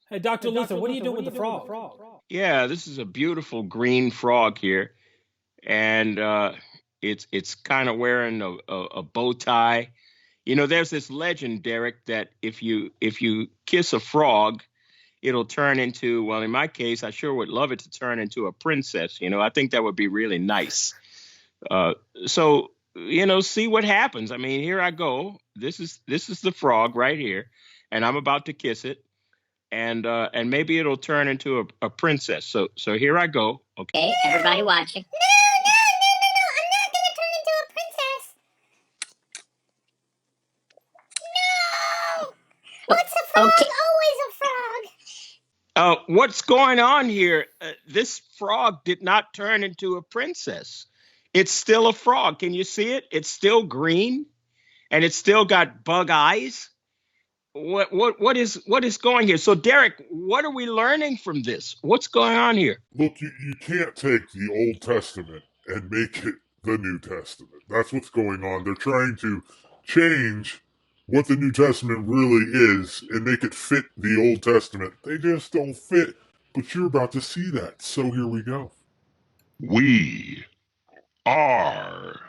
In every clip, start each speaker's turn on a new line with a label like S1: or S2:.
S1: Hey, Dr. Luther, what are you doing with the frog?
S2: Yeah, this is a beautiful green frog here, and it's kind of wearing a bow tie. You know, there's this legend, Derek, that if you kiss a frog, it'll turn into, well, in my case, I sure would love it to turn into a princess. You know, I think that would be really nice. Uh, so see what happens. I mean, here I go. This is the frog right here, and I'm about to kiss it, and maybe it'll turn into a princess. So here I go. Okay, everybody watching.
S3: No, I'm not gonna turn into a princess. No! What's a frog?
S2: Okay.
S3: Always a frog.
S2: What's going on here? This frog did not turn into a princess. It's still a frog. Can you see it? It's still green, and it's still got bug eyes. What is going here? So, Derek, what are we learning from this? What's going on here?
S4: Look, you can't take the Old Testament and make it the New Testament. That's what's going on. They're trying to change what the New Testament really is and make it fit the Old Testament. They just don't fit. But you're about to see that. So here we go.
S5: We are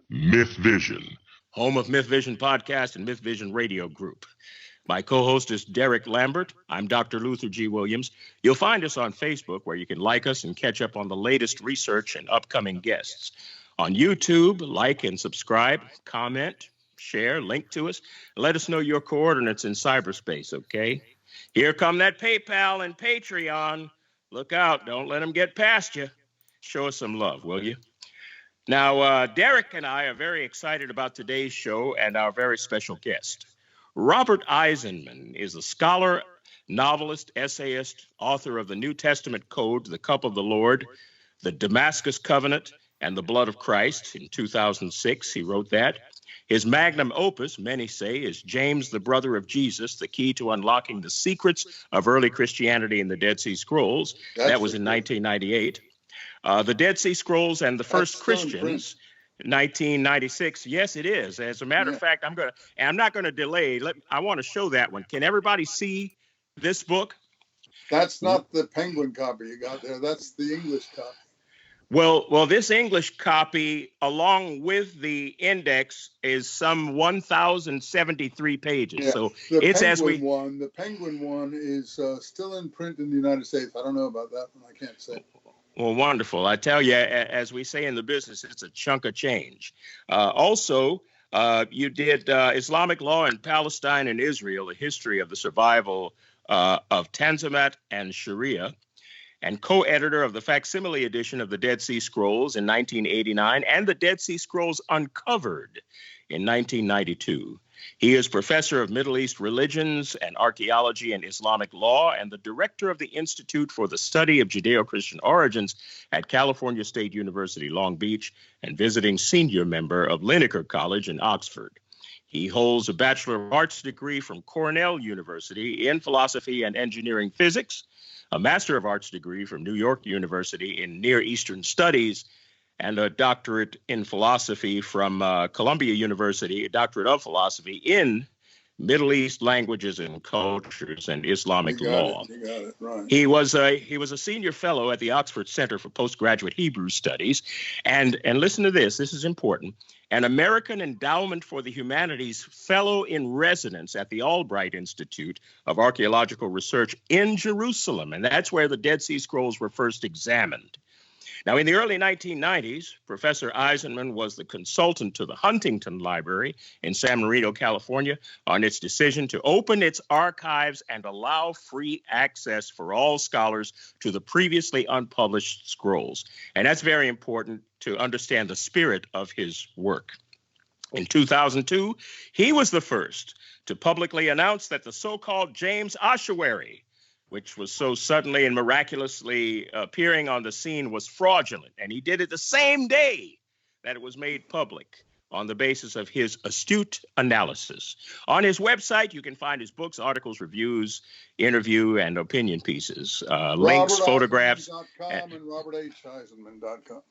S5: Myth Vision,
S2: Home of Myth Vision Podcast and Myth Vision Radio Group. My co-host is Derek Lambert. I'm Dr. Luther G. Williams. You'll find us on Facebook, where you can like us and catch up on the latest research and upcoming guests. On YouTube, like and subscribe, comment, share, link to us. Let us know your coordinates in cyberspace, okay? Here come that PayPal and Patreon. Look out, don't let them get past you. Show us some love, will you? Now, Derek and I are very excited about today's show and our very special guest. Robert Eisenman is a scholar, novelist, essayist, author of the New Testament Code, The Cup of the Lord, The Damascus Covenant, and The Blood of Christ. In 2006, he wrote that. His magnum opus, many say, is James, the Brother of Jesus, the key to unlocking the secrets of early Christianity in the Dead Sea Scrolls. That was in 1998. The Dead Sea Scrolls and the First Christians, 1996. Yes, it is. As a matter of fact, I'm not going to delay. I want to show that one. Can everybody see this book?
S6: That's not the Penguin copy you got there. That's the English copy.
S2: Well, this English copy, along with the index, is some 1,073 pages.
S6: Yeah,
S2: So
S6: the
S2: it's
S6: The Penguin one is still in print in the United States. I don't know about that one. I can't say.
S2: Well, wonderful. I tell you, as we say in the business, it's a chunk of change. Also, you did Islamic Law in Palestine and Israel, a history of the survival of Tanzimat and Sharia, and co-editor of the facsimile edition of the Dead Sea Scrolls in 1989 and the Dead Sea Scrolls Uncovered in 1992. He is professor of Middle East religions and archaeology and Islamic law and the director of the Institute for the Study of Judeo-Christian Origins at California State University, Long Beach, and visiting senior member of Linacre College in Oxford. He holds a Bachelor of Arts degree from Cornell University in philosophy and engineering physics, a Master of Arts degree from New York University in Near Eastern Studies, and a doctorate in philosophy from Columbia University, a doctorate of philosophy in Middle East languages and cultures and Islamic law.
S6: You got it, right.
S2: He was a senior fellow at the Oxford Center for Postgraduate Hebrew Studies, and listen to this. This is important. An American Endowment for the Humanities Fellow in Residence at the Albright Institute of Archaeological Research in Jerusalem, and that's where the Dead Sea Scrolls were first examined. Now, in the early 1990s, Professor Eisenman was the consultant to the Huntington Library in San Marino, California, on its decision to open its archives and allow free access for all scholars to the previously unpublished scrolls. And that's very important to understand the spirit of his work. In 2002, he was the first to publicly announce that the so-called James Ossuary, which was so suddenly and miraculously appearing on the scene, was fraudulent. And he did it the same day that it was made public on the basis of his astute analysis. On his website, you can find his books, articles, reviews, interview, and opinion pieces, links, photographs.
S6: And RobertHeisenman.com.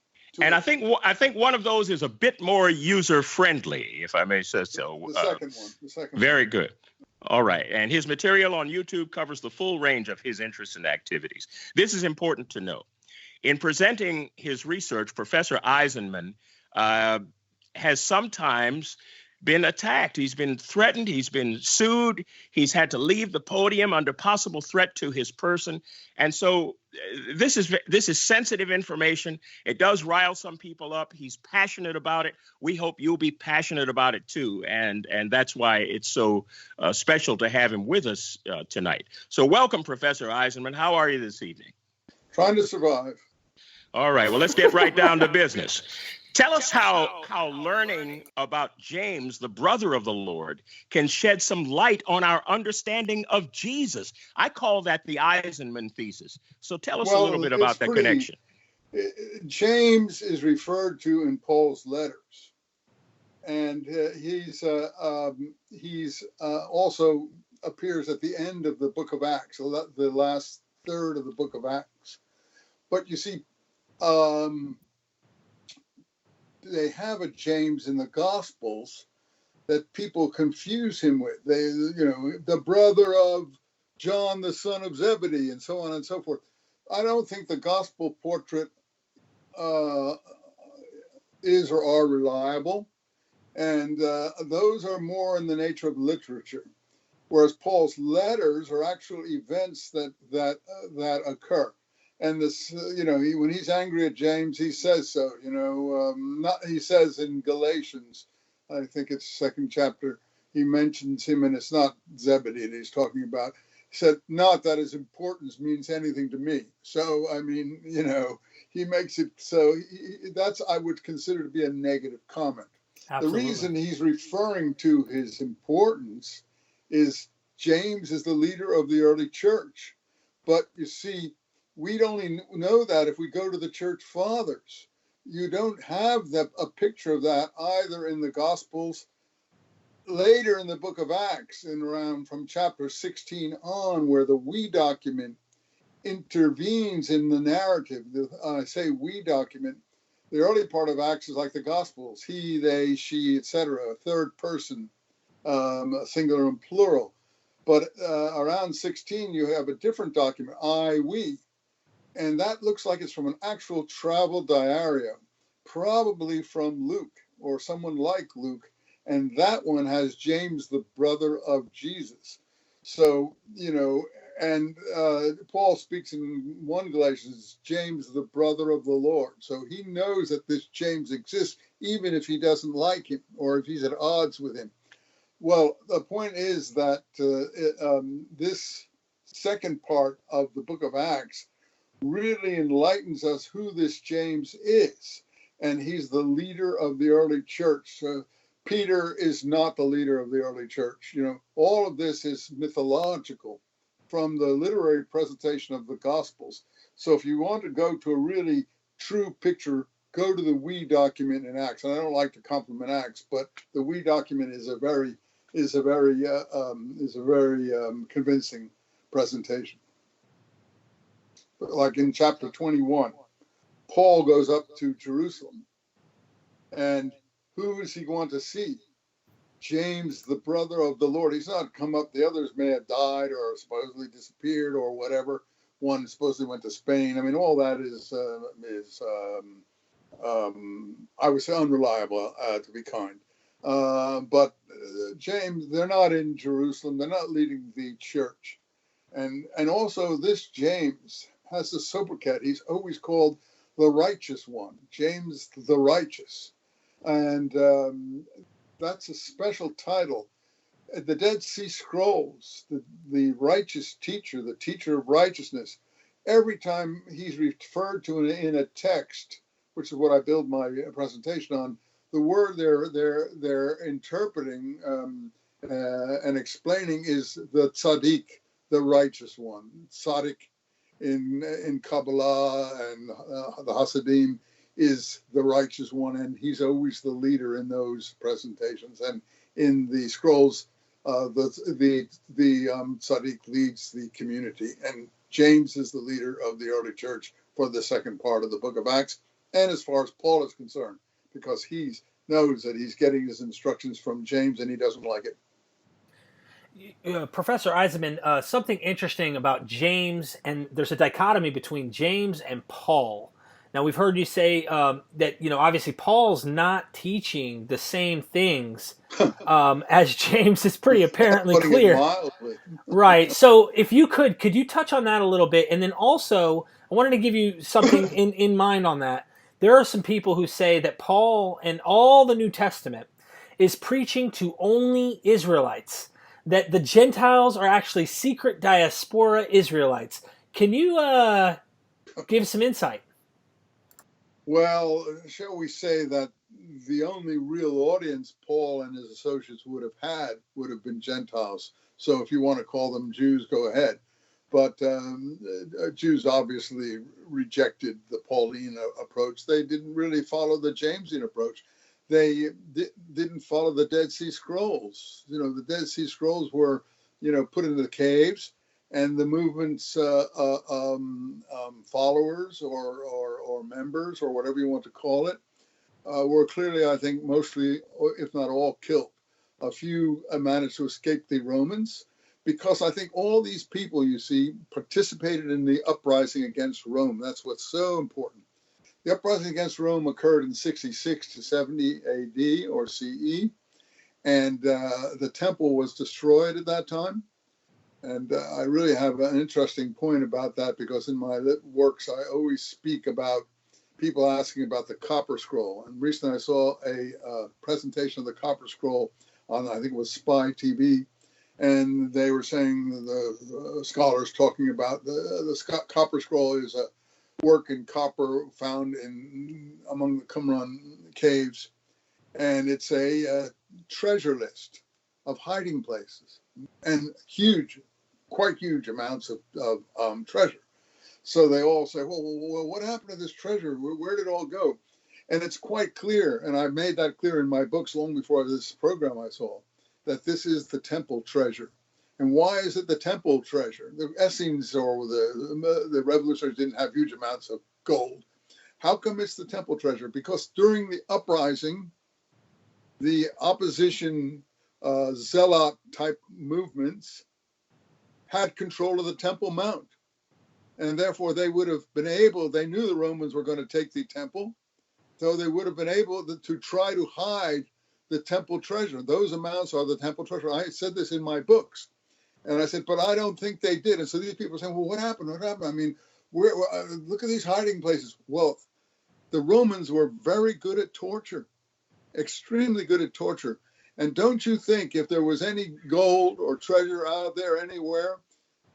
S2: And I think one of those is a bit more user-friendly, if I may say so.
S6: The second one.
S2: Very good. All right. And his material on YouTube covers the full range of his interests and activities. This is important to know. In presenting his research, Professor Eisenman has sometimes been attacked. He's been threatened. He's been sued. He's had to leave the podium under possible threat to his person. And so this is sensitive information. It does rile some people up. He's passionate about it. We hope you'll be passionate about it too. And that's why it's so special to have him with us tonight. So welcome, Professor Eisenman. How are you this evening?
S6: Trying to survive.
S2: All right. Well, let's get right down to business. Tell us how learning about James, the brother of the Lord, can shed some light on our understanding of Jesus. I call that the Eisenman Thesis. So tell us a little bit about that connection.
S6: James is referred to in Paul's letters, and he's also appears at the end of the book of Acts, the last third of the book of Acts. But you see, they have a James in the Gospels that people confuse him with. The brother of John, the son of Zebedee, and so on and so forth. I don't think the Gospel portrait is or are reliable, and those are more in the nature of literature, whereas Paul's letters are actual events that occur. And this, when he's angry at James, he says so. He says in Galatians, I think it's second chapter, he mentions him, and it's not Zebedee that he's talking about. He said, not that his importance means anything to me. So, he makes it so. That's, I would consider to be a negative comment. Absolutely. The reason he's referring to his importance is James is the leader of the early church. But you see, we'd only know that if we go to the church fathers. You don't have a picture of that either in the Gospels. Later in the book of Acts, from chapter 16 on, where the we document intervenes in the narrative. I say we document. The early part of Acts is like the Gospels: he, they, she, etc. Third person, singular and plural. But around 16, you have a different document: I, we. And that looks like it's from an actual travel diario, probably from Luke or someone like Luke. And that one has James, the brother of Jesus. So, and Paul speaks in 1 Galatians, James, the brother of the Lord. So he knows that this James exists, even if he doesn't like him or if he's at odds with him. Well, the point is that this second part of the book of Acts really enlightens us who this James is. And he's the leader of the early church. Peter is not the leader of the early church. All of this is mythological from the literary presentation of the Gospels. So if you want to go to a really true picture, go to the we document in Acts. And I don't like to compliment Acts, but the we document is a very convincing presentation. Like in chapter 21, Paul goes up to Jerusalem, and who is he going to see? James, the brother of the Lord. He's not come up. The others may have died or supposedly disappeared or whatever. One supposedly went to Spain. I mean, all that is I would say unreliable, to be kind. But James, they're not in Jerusalem. They're not leading the church. And also this James has a sobriquet. He's always called the righteous one, James the righteous. And that's a special title. The Dead Sea Scrolls, the righteous teacher, the teacher of righteousness, every time he's referred to in a text, which is what I build my presentation on, the word they're interpreting and explaining is the tzaddik, the righteous one. Tzaddik in Kabbalah and the Hasidim is the righteous one, and he's always the leader in those presentations. And in the scrolls, the tzaddik leads the community, and James is the leader of the early church for the second part of the book of Acts, and as far as Paul is concerned, because he knows that he's getting his instructions from James and he doesn't like it.
S1: Professor Eisenman, something interesting about James, and there's a dichotomy between James and Paul. Now, we've heard you say that, obviously Paul's not teaching the same things as James. Is pretty apparently
S6: Putting it
S1: clear.
S6: mildly.
S1: Right. So if you could you touch on that a little bit? And then also, I wanted to give you something in mind on that. There are some people who say that Paul and all the New Testament is preaching to only Israelites, that the Gentiles are actually secret diaspora Israelites. Can you give some insight?
S6: Well, shall we say that the only real audience Paul and his associates would have had would have been Gentiles. So if you want to call them Jews, go ahead. But Jews obviously rejected the Pauline approach. They didn't really follow the Jamesian approach. They didn't follow the Dead Sea Scrolls. The Dead Sea Scrolls were, put into the caves, and the movement's followers or members or whatever you want to call it were clearly, I think, mostly, if not all, killed. A few managed to escape the Romans, because I think all these people, you see, participated in the uprising against Rome. That's what's so important. The uprising against Rome occurred in 66 to 70 AD or CE, and the temple was destroyed at that time. And I really have an interesting point about that, because in my works, I always speak about people asking about the Copper Scroll. And recently I saw a presentation of the Copper Scroll on, I think it was Spy TV. And they were saying, the scholars talking about the Copper Scroll is a work in copper found among the Qumran caves. And it's a treasure list of hiding places and quite huge amounts of treasure. So they all say, well, what happened to this treasure? Where did it all go? And it's quite clear, and I made that clear in my books long before this program I saw, that this is the temple treasure. And why is it the temple treasure? The Essenes or the revolutionaries didn't have huge amounts of gold. How come it's the temple treasure? Because during the uprising, the opposition zealot type movements had control of the Temple Mount. And therefore they would have been able, they knew the Romans were going to take the temple, so they would have been able to try to hide the temple treasure. Those amounts are the temple treasure. I said this in my books. And I said, but I don't think they did. And so these people are saying, well, what happened? What happened? I mean, look at these hiding places. Well, the Romans were very good at torture, extremely good at torture. And don't you think if there was any gold or treasure out there anywhere,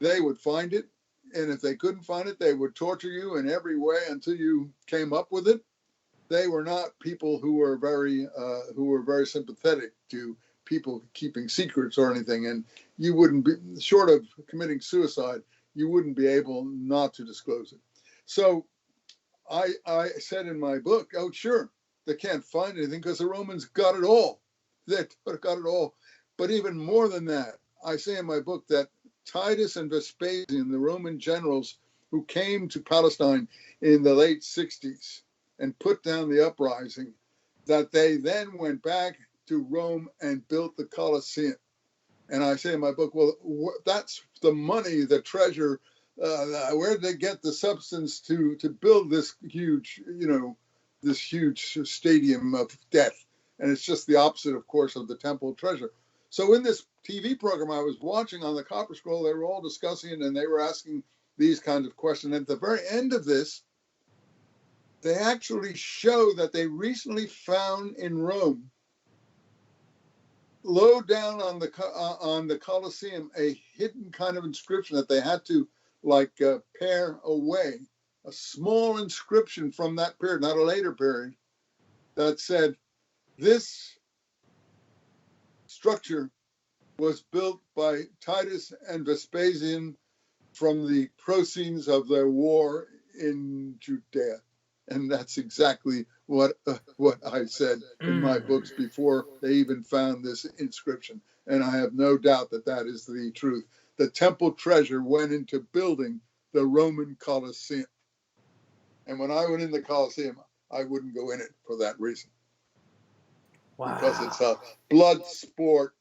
S6: they would find it? And if they couldn't find it, they would torture you in every way until you came up with it. They were not people who were very sympathetic to people keeping secrets or anything. And you wouldn't be, short of committing suicide, you wouldn't be able not to disclose it. So I said in my book, oh, sure, they can't find anything because the Romans got it all. They got it all. But even more than that, I say in my book that Titus and Vespasian, the Roman generals who came to Palestine in the late 60s and put down the uprising, that they then went back to Rome and built the Colosseum. And I say in my book, well, that's the money, the treasure. Where did they get the substance to build this huge, this huge stadium of death? And it's just the opposite, of course, of the temple treasure. So in this TV program I was watching on the Copper Scroll, they were all discussing and they were asking these kinds of questions. And at the very end of this, they actually show that they recently found in Rome, low down on the Colosseum, a hidden kind of inscription that they had to pare away, a small inscription from that period, not a later period, that said, this structure was built by Titus and Vespasian from the proceeds of their war in Judea. And that's exactly what I said in my books before they even found this inscription. And I have no doubt that that is the truth. The temple treasure went into building the Roman Colosseum. And when I went in the Colosseum, I wouldn't go in it for that reason. Wow. Because it's a blood sport,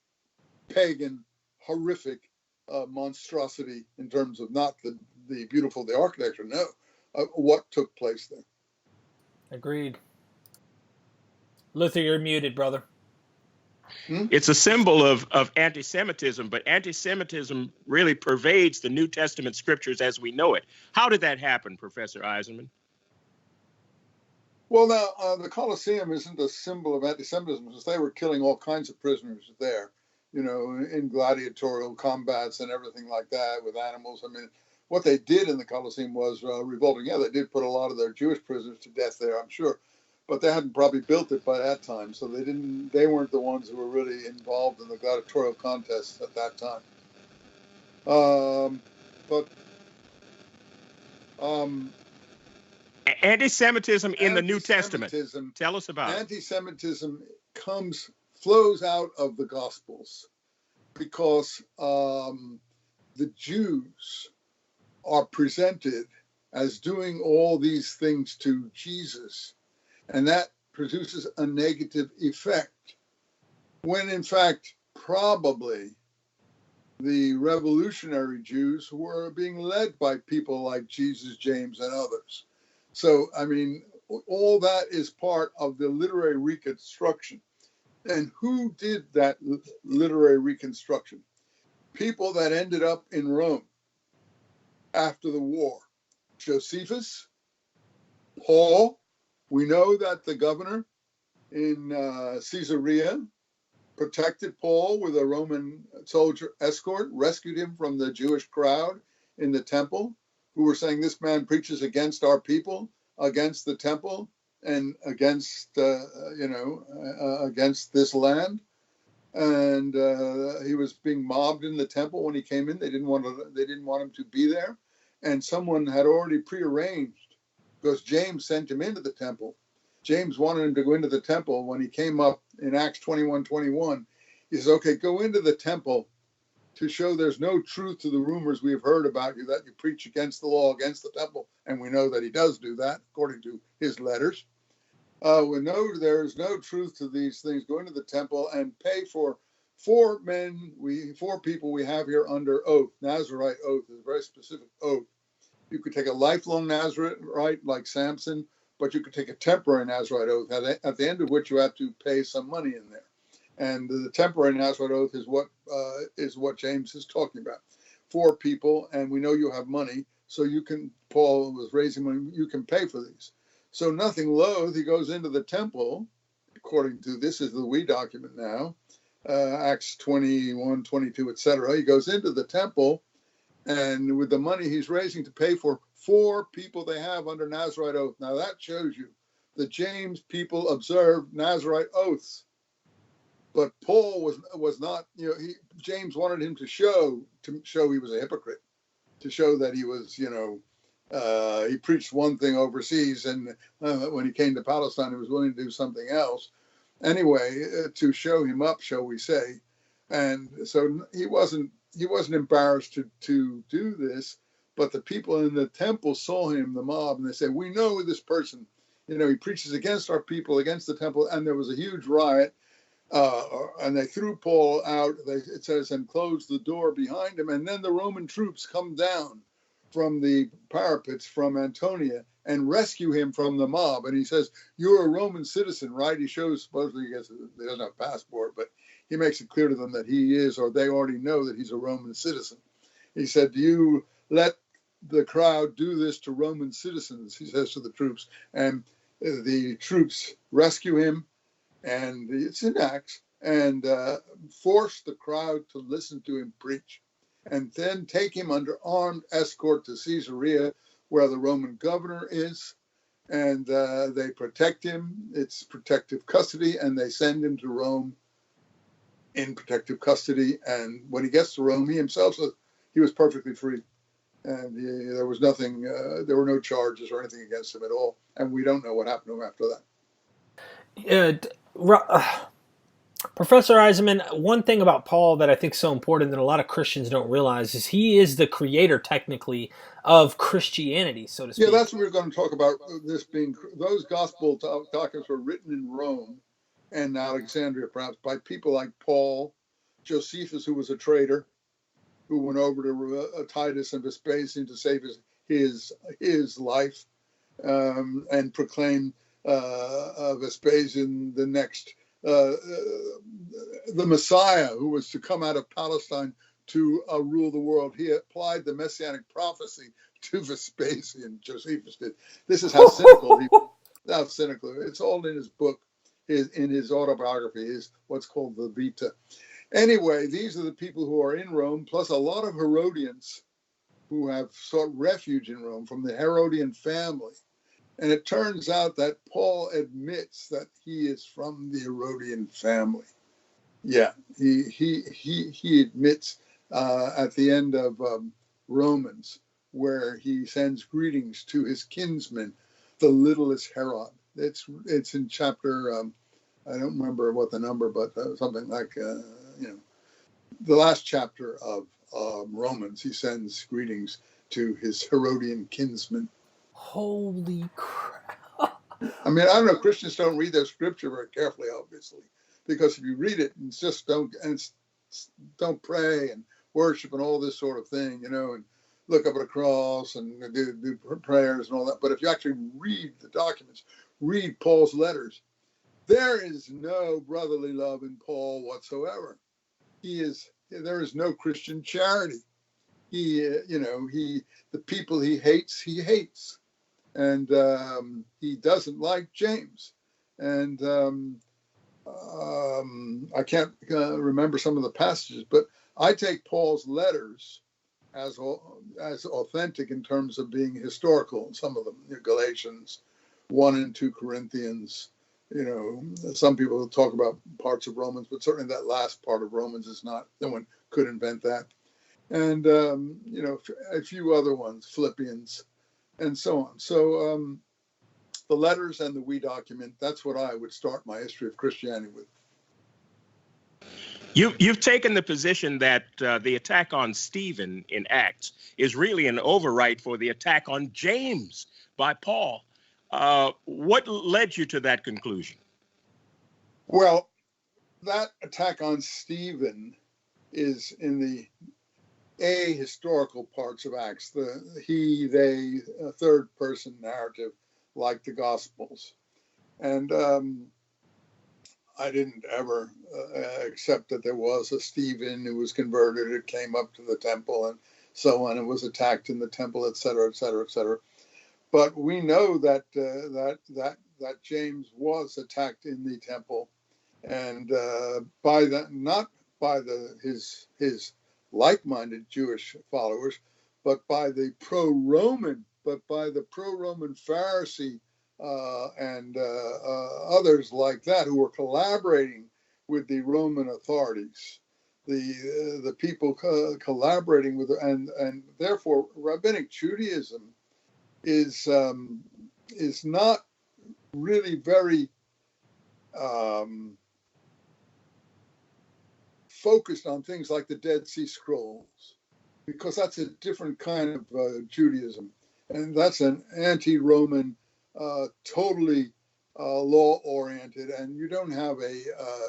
S6: pagan, horrific monstrosity in terms of not the beautiful, the architecture, no, what took place there.
S1: Agreed. Luther, you're muted, brother.
S2: It's a symbol of anti-Semitism, but anti-Semitism really pervades the New Testament scriptures as we know it. How did that happen, Professor Eisenman?
S6: Well, now, the Colosseum isn't a symbol of anti-Semitism because they were killing all kinds of prisoners there, you know, in gladiatorial combats and everything like that with animals. I mean, what they did in the Colosseum was revolting. Yeah, they did put a lot of their Jewish prisoners to death there, I'm sure. But they hadn't probably built it by that time, so they weren't the ones who were really involved in the gladiatorial contests at that time.
S2: Anti-Semitism in the New Testament. Tell us about it.
S6: Anti-Semitism flows out of the Gospels because the Jews are presented as doing all these things to Jesus, and that produces a negative effect, when in fact, probably the revolutionary Jews were being led by people like Jesus, James, and others. So, I mean, all that is part of the literary reconstruction. And who did that literary reconstruction? People that ended up in Rome after the war. Josephus, Paul. We know that the governor in Caesarea protected Paul with a Roman soldier escort, rescued him from the Jewish crowd in the temple, who were saying, this man preaches against our people, against the temple, and against, against this land. And he was being mobbed in the temple when he came in. They didn't want him to be there. And someone had already prearranged, because James sent him into the temple. James wanted him to go into the temple when he came up in Acts 21:21. He says, okay, go into the temple to show there's no truth to the rumors we've heard about you, that you preach against the law, against the temple. And we know that he does do that, according to his letters. We know there's no truth to these things. Go into the temple and pay for four people we have here under oath. Nazirite oath is a very specific oath. You could take a lifelong Nazirite like Samson, but you could take a temporary Nazirite oath, at the end of which you have to pay some money in there. And the temporary Nazirite oath is what James is talking about. 4 people, and we know you have money, so you can, Paul was raising money, you can pay for these. So nothing loath, he goes into the temple, according to, this is the we document now, Acts 21, 22, etc. He goes into the temple, and with the money he's raising to pay for 4 people they have under Nazirite oath. Now that shows you that James people observed Nazirite oaths. But Paul was not, James wanted him to show he was a hypocrite, to show that he was, he preached one thing overseas, and when he came to Palestine, he was willing to do something else. Anyway, to show him up, shall we say. And so he wasn't embarrassed to do this, but the people in the temple saw him, the mob, and they said, we know this person, he preaches against our people, against the temple. And there was a huge riot, and they threw Paul out, it says, and closed the door behind him. And then the Roman troops come down from the parapets from Antonia and rescue him from the mob. And he says, you're a Roman citizen, right? He shows, supposedly he doesn't have a passport, but he makes it clear to them that he is, or they already know that he's a Roman citizen. He said, do you let the crowd do this to Roman citizens? He says to the troops. And the troops rescue him, and it's in Acts, and force the crowd to listen to him preach, and then take him under armed escort to Caesarea, where the Roman governor is, and they protect him. It's protective custody, and they send him to Rome in protective custody. And when he gets to Rome, he himself says he was perfectly free, and there was nothing, there were no charges or anything against him at all, and we don't know what happened to him after that.
S1: Professor Eisenman, one thing about Paul that I think is so important that a lot of Christians don't realize is he is the creator, technically, of Christianity, so to speak.
S6: Yeah, that's what we're going to talk about, this being, those gospel documents were written in Rome and Alexandria, perhaps, by people like Paul, Josephus, who was a traitor, who went over to Titus and Vespasian to save his life, and proclaimed Vespasian the next the Messiah who was to come out of Palestine to rule the world. He applied the messianic prophecy to Vespasian. Josephus did. This is how cynical it's all in his book, in his autobiography, what's called the Vita. Anyway, these are the people who are in Rome, plus a lot of Herodians who have sought refuge in Rome from the Herodian family. And it turns out that Paul admits that he is from the Herodian family. Yeah, he admits at the end of Romans, where he sends greetings to his kinsman, the littlest Herod. It's in chapter, I don't remember what the number, but something like, the last chapter of Romans, he sends greetings to his Herodian kinsman.
S1: Holy crap.
S6: I mean, I don't know, Christians don't read their scripture very carefully, obviously, because if you read it and just don't pray and worship and all this sort of thing, and look up at a cross and do prayers and all that. But if you actually read the documents, read Paul's letters, there is no brotherly love in Paul whatsoever. There is no Christian charity. The people he hates. And he doesn't like James. And I can't remember some of the passages, but I take Paul's letters as authentic in terms of being historical. Some of them, Galatians, 1 and 2 Corinthians. Some people talk about parts of Romans, but certainly that last part of Romans is not. No one could invent that. And a few other ones, Philippians, and so on. So the letters and the we document, that's what I would start my history of Christianity with.
S2: You've taken the position that the attack on Stephen in Acts is really an overwrite for the attack on James by Paul. What led you to that conclusion?
S6: Well, that attack on Stephen is in the historical parts of Acts, the he, they, third person narrative, like the Gospels. And I didn't ever accept that there was a Stephen who was converted, who came up to the temple and so on, and was attacked in the temple, et cetera, et cetera, et cetera. But we know that that James was attacked in the temple, and not by his like-minded Jewish followers, but by the pro-Roman Pharisee and others like that who were collaborating with the Roman authorities. The people collaborating with, and therefore rabbinic Judaism is not really very focused on things like the Dead Sea Scrolls, because that's a different kind of Judaism, and that's an anti-Roman, totally law-oriented, and you don't have a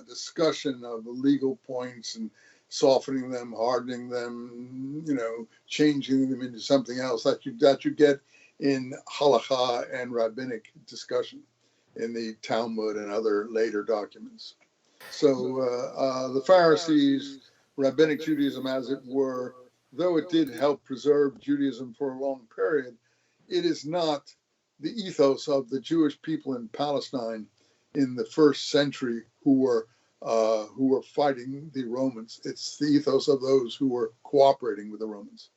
S6: discussion of the legal points and softening them, hardening them, changing them into something else that you get in halakha and rabbinic discussion in the Talmud and other later documents. So the Pharisees, rabbinic Judaism, as it were, though it did help preserve Judaism for a long period, it is not the ethos of the Jewish people in Palestine in the first century who were fighting the Romans. It's the ethos of those who were cooperating with the Romans.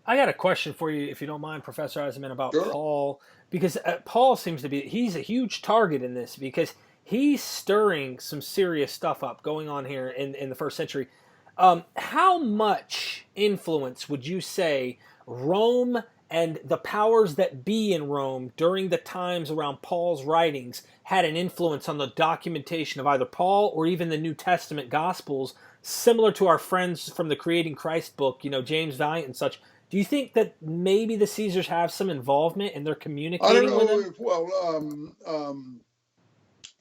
S1: I got a question for you, if you don't mind, Professor Eisenman, about
S6: Sure.
S1: Paul, because Paul seems to be, he's a huge target in this, because he's stirring some serious stuff up going on here in the first century. How much influence would you say Rome and the powers that be in Rome during the times around Paul's writings had an influence on the documentation of either Paul or even the New Testament Gospels, similar to our friends from the Creating Christ book, James Valiant and such? Do you think that maybe the Caesars have some involvement in their communicating with him?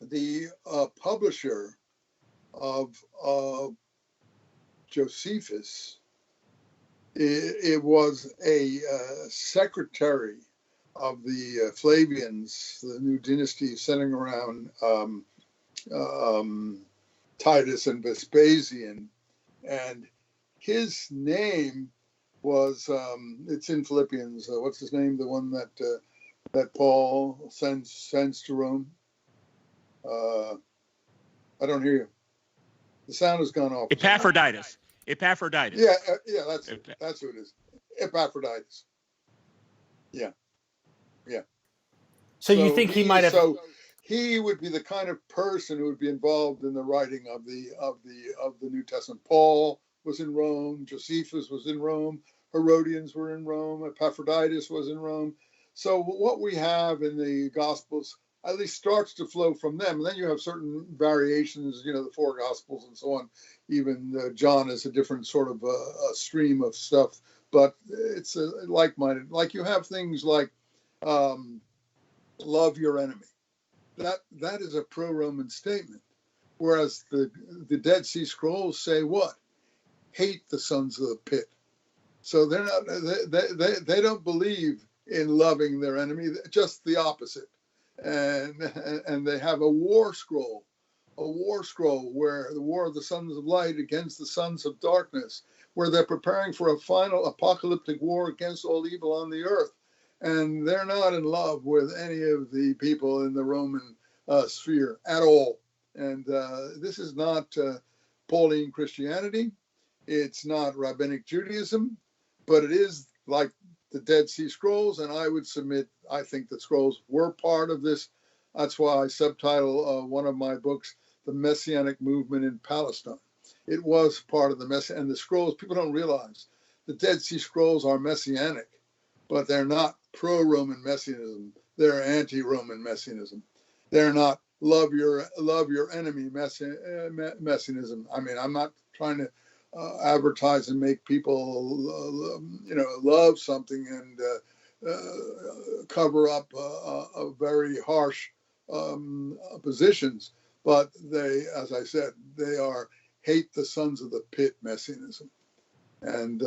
S6: The publisher of Josephus It was a secretary of the Flavians, the new dynasty centering around Titus and Vespasian, and his name was it's in Philippians. What's his name? The one that Paul sends to Rome. I don't hear you. The sound has gone off.
S2: Epaphroditus.
S6: Yeah, that's who it is. Epaphroditus. Yeah.
S1: So you think he might have?
S6: So he would be the kind of person who would be involved in the writing of the New Testament. Paul was in Rome. Josephus was in Rome. Herodians were in Rome. Epaphroditus was in Rome. So what we have in the Gospels at least starts to flow from them. And then you have certain variations, the four Gospels and so on. Even John is a different sort of a stream of stuff, but it's like-minded. Like you have things like love your enemy. That is a pro-Roman statement. Whereas the Dead Sea Scrolls say what? Hate the sons of the pit. So they're not. They don't believe in loving their enemy. Just the opposite. And they have a war scroll where the war of the sons of light against the sons of darkness, where they're preparing for a final apocalyptic war against all evil on the earth. And they're not in love with any of the people in the Roman sphere at all. And this is not Pauline Christianity. It's not Rabbinic Judaism, but it is like the Dead Sea Scrolls. And I would submit, I think the scrolls were part of this. That's why I subtitle one of my books, The Messianic Movement in Palestine. It was part of the Messianic, and the scrolls, people don't realize, the Dead Sea Scrolls are Messianic, but they're not pro-Roman Messianism. They're anti-Roman Messianism. They're not love your enemy Messianism. I mean, I'm not trying to advertise and make people, love something and cover up a very harsh positions. But they, as I said, they are hate the sons of the pit Messianism. And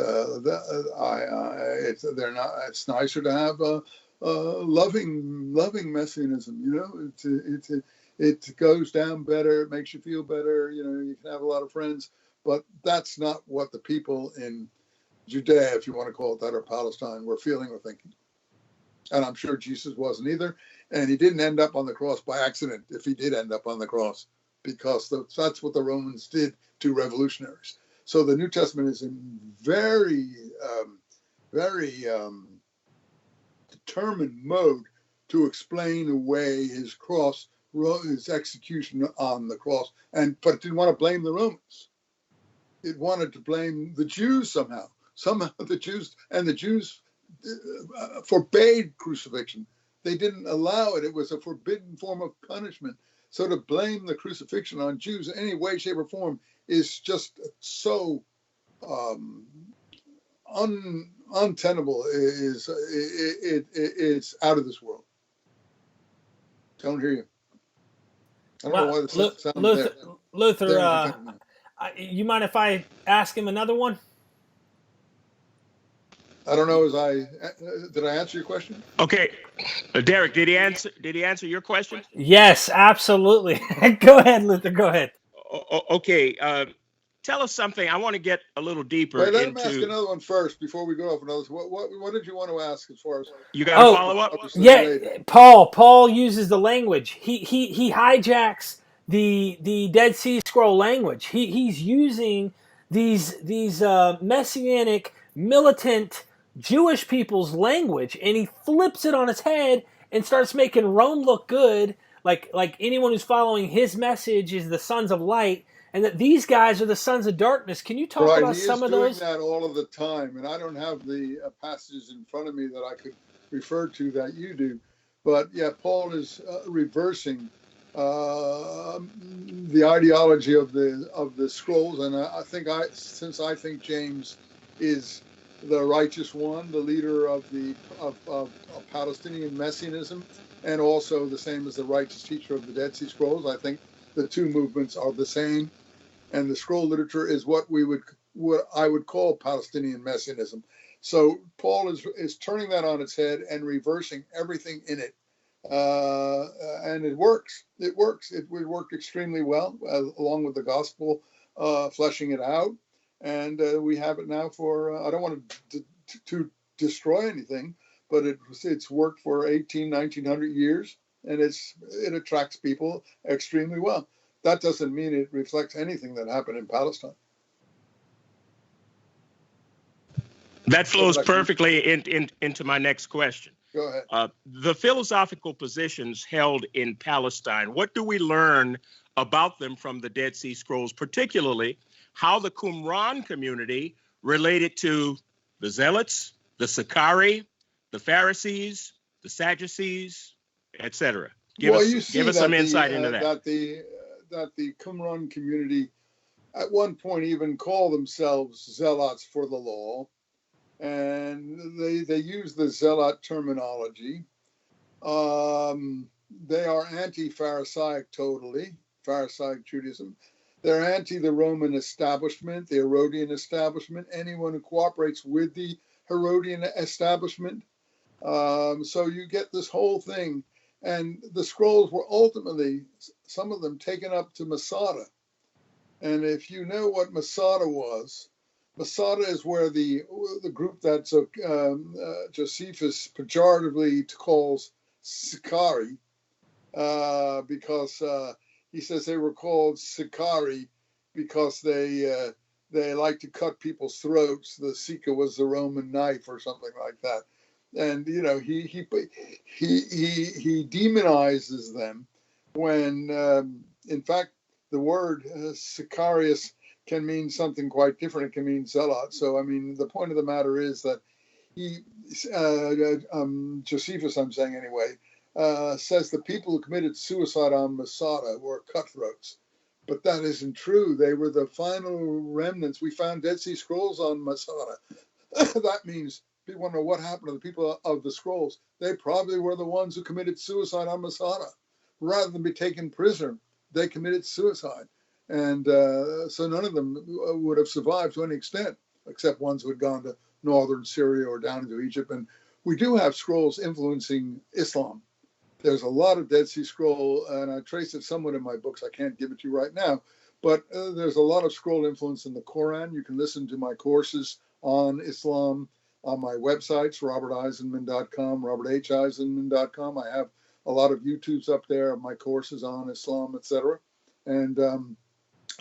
S6: it's nicer to have a loving Messianism. It goes down better. It makes you feel better. You can have a lot of friends, but that's not what the people in Judea, if you want to call it that, or Palestine, were feeling or thinking. And I'm sure Jesus wasn't either. And he didn't end up on the cross by accident, if he did end up on the cross, because that's what the Romans did to revolutionaries. So the New Testament is in very, very determined mode to explain away his cross, his execution on the cross, but it didn't want to blame the Romans. It wanted to blame the Jews somehow. Somehow the Jews forbade crucifixion. They didn't allow it. It was a forbidden form of punishment. So to blame the crucifixion on Jews in any way, shape, or form is just so untenable. It's out of this world. Don't hear you. I don't know why the sound
S1: Luther, you mind if I ask him another one?
S6: I don't know. Did I answer your question?
S2: Okay, Derek, did he answer your question?
S1: Yes, absolutely. Go ahead, Luther. Go ahead.
S2: Okay, tell us something. I want to get a little deeper.
S6: Wait, let him ask another one first before we go off another. What did you want to ask as far as
S2: you got a follow up?
S1: Yeah, Paul uses the language. He hijacks the Dead Sea Scroll language. He's using these messianic militant Jewish people's language, and he flips it on its head and starts making Rome look good. Like anyone who's following his message is the sons of light, and that these guys are the sons of darkness. Can you talk about some of those?
S6: He is doing that all of the time, and I don't have the passages in front of me that I could refer to that you do. But yeah, Paul is reversing the ideology of the scrolls, and I think James is the righteous one, the leader of Palestinian messianism, and also the same as the righteous teacher of the Dead Sea Scrolls. I think the two movements are the same, and the scroll literature is what we would what I would call Palestinian messianism. So Paul is turning that on its head and reversing everything in it. And it works. It works. It worked extremely well, along with the gospel, fleshing it out. And we have it now for, I don't want to destroy anything, but it's worked for 1900 years, and it attracts people extremely well. That doesn't mean it reflects anything that happened in Palestine.
S2: That flows perfectly into my next question.
S6: Go ahead.
S2: The philosophical positions held in Palestine, what do we learn about them from the Dead Sea Scrolls, particularly how the Qumran community related to the Zealots, the Sicarii, the Pharisees, the Sadducees, etc.? Give us some insight into that.
S6: That the Qumran community at one point even call themselves zealots for the law. And they use the zealot terminology. They are anti-Pharisaic totally, Pharisaic Judaism. They're anti the Roman establishment, the Herodian establishment, anyone who cooperates with the Herodian establishment. So you get this whole thing. And the scrolls were ultimately, some of them, taken up to Masada. And if you know what Masada was, Masada is where the group that Josephus pejoratively calls Sicarii, because he says they were called Sicarii because they like to cut people's throats. The Sika was the Roman knife or something like that, and you know he demonizes them when in fact the word Sicarius can mean something quite different. It can mean zealot. So, I mean, the point of the matter is that Josephus, I'm saying anyway, says the people who committed suicide on Masada were cutthroats. But that isn't true. They were the final remnants. We found Dead Sea Scrolls on Masada. That means people want to know what happened to the people of the scrolls. They probably were the ones who committed suicide on Masada. Rather than be taken prisoner, they committed suicide. And so none of them would have survived to any extent, except ones who had gone to northern Syria or down into Egypt. And we do have scrolls influencing Islam. There's a lot of Dead Sea Scroll, and I trace it somewhat in my books. I can't give it to you right now, but there's a lot of scroll influence in the Quran. You can listen to my courses on Islam on my websites, roberteisenman.com, robertheisenman.com. I have a lot of YouTubes up there of my courses on Islam, etc. And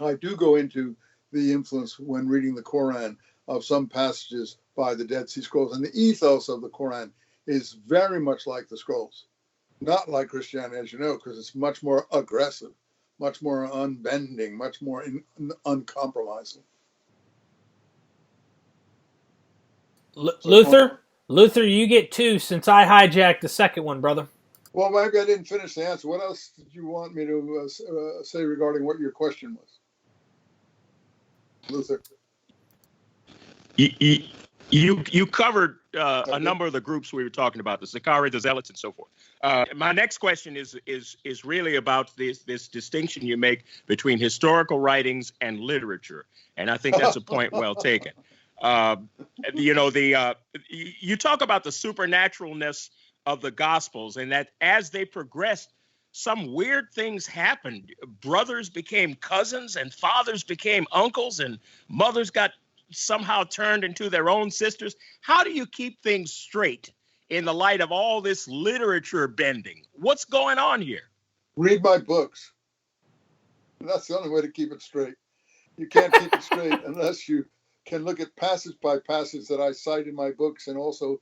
S6: I do go into the influence when reading the Quran of some passages by the Dead Sea Scrolls. And the ethos of the Quran is very much like the scrolls, not like Christianity, as you know, because it's much more aggressive, much more unbending, much more uncompromising.
S1: Luther, you get two since I hijacked the second one, brother.
S6: Well, maybe I didn't finish the answer. What else did you want me to say regarding what your question was, Luther?
S2: You covered a number of the groups we were talking about, the Sicarii, the Zealots, and so forth. My next question is really about this distinction you make between historical writings and literature, and I think that's a point well taken. You talk about the supernaturalness of the Gospels, and that as they progressed, some weird things happened. Brothers became cousins, and fathers became uncles, and mothers got somehow turned into their own sisters. How do you keep things straight in the light of all this literature bending? What's going on here?
S6: Read my books. That's the only way to keep it straight. You can't keep it straight unless you can look at passage by passage that I cite in my books, and I also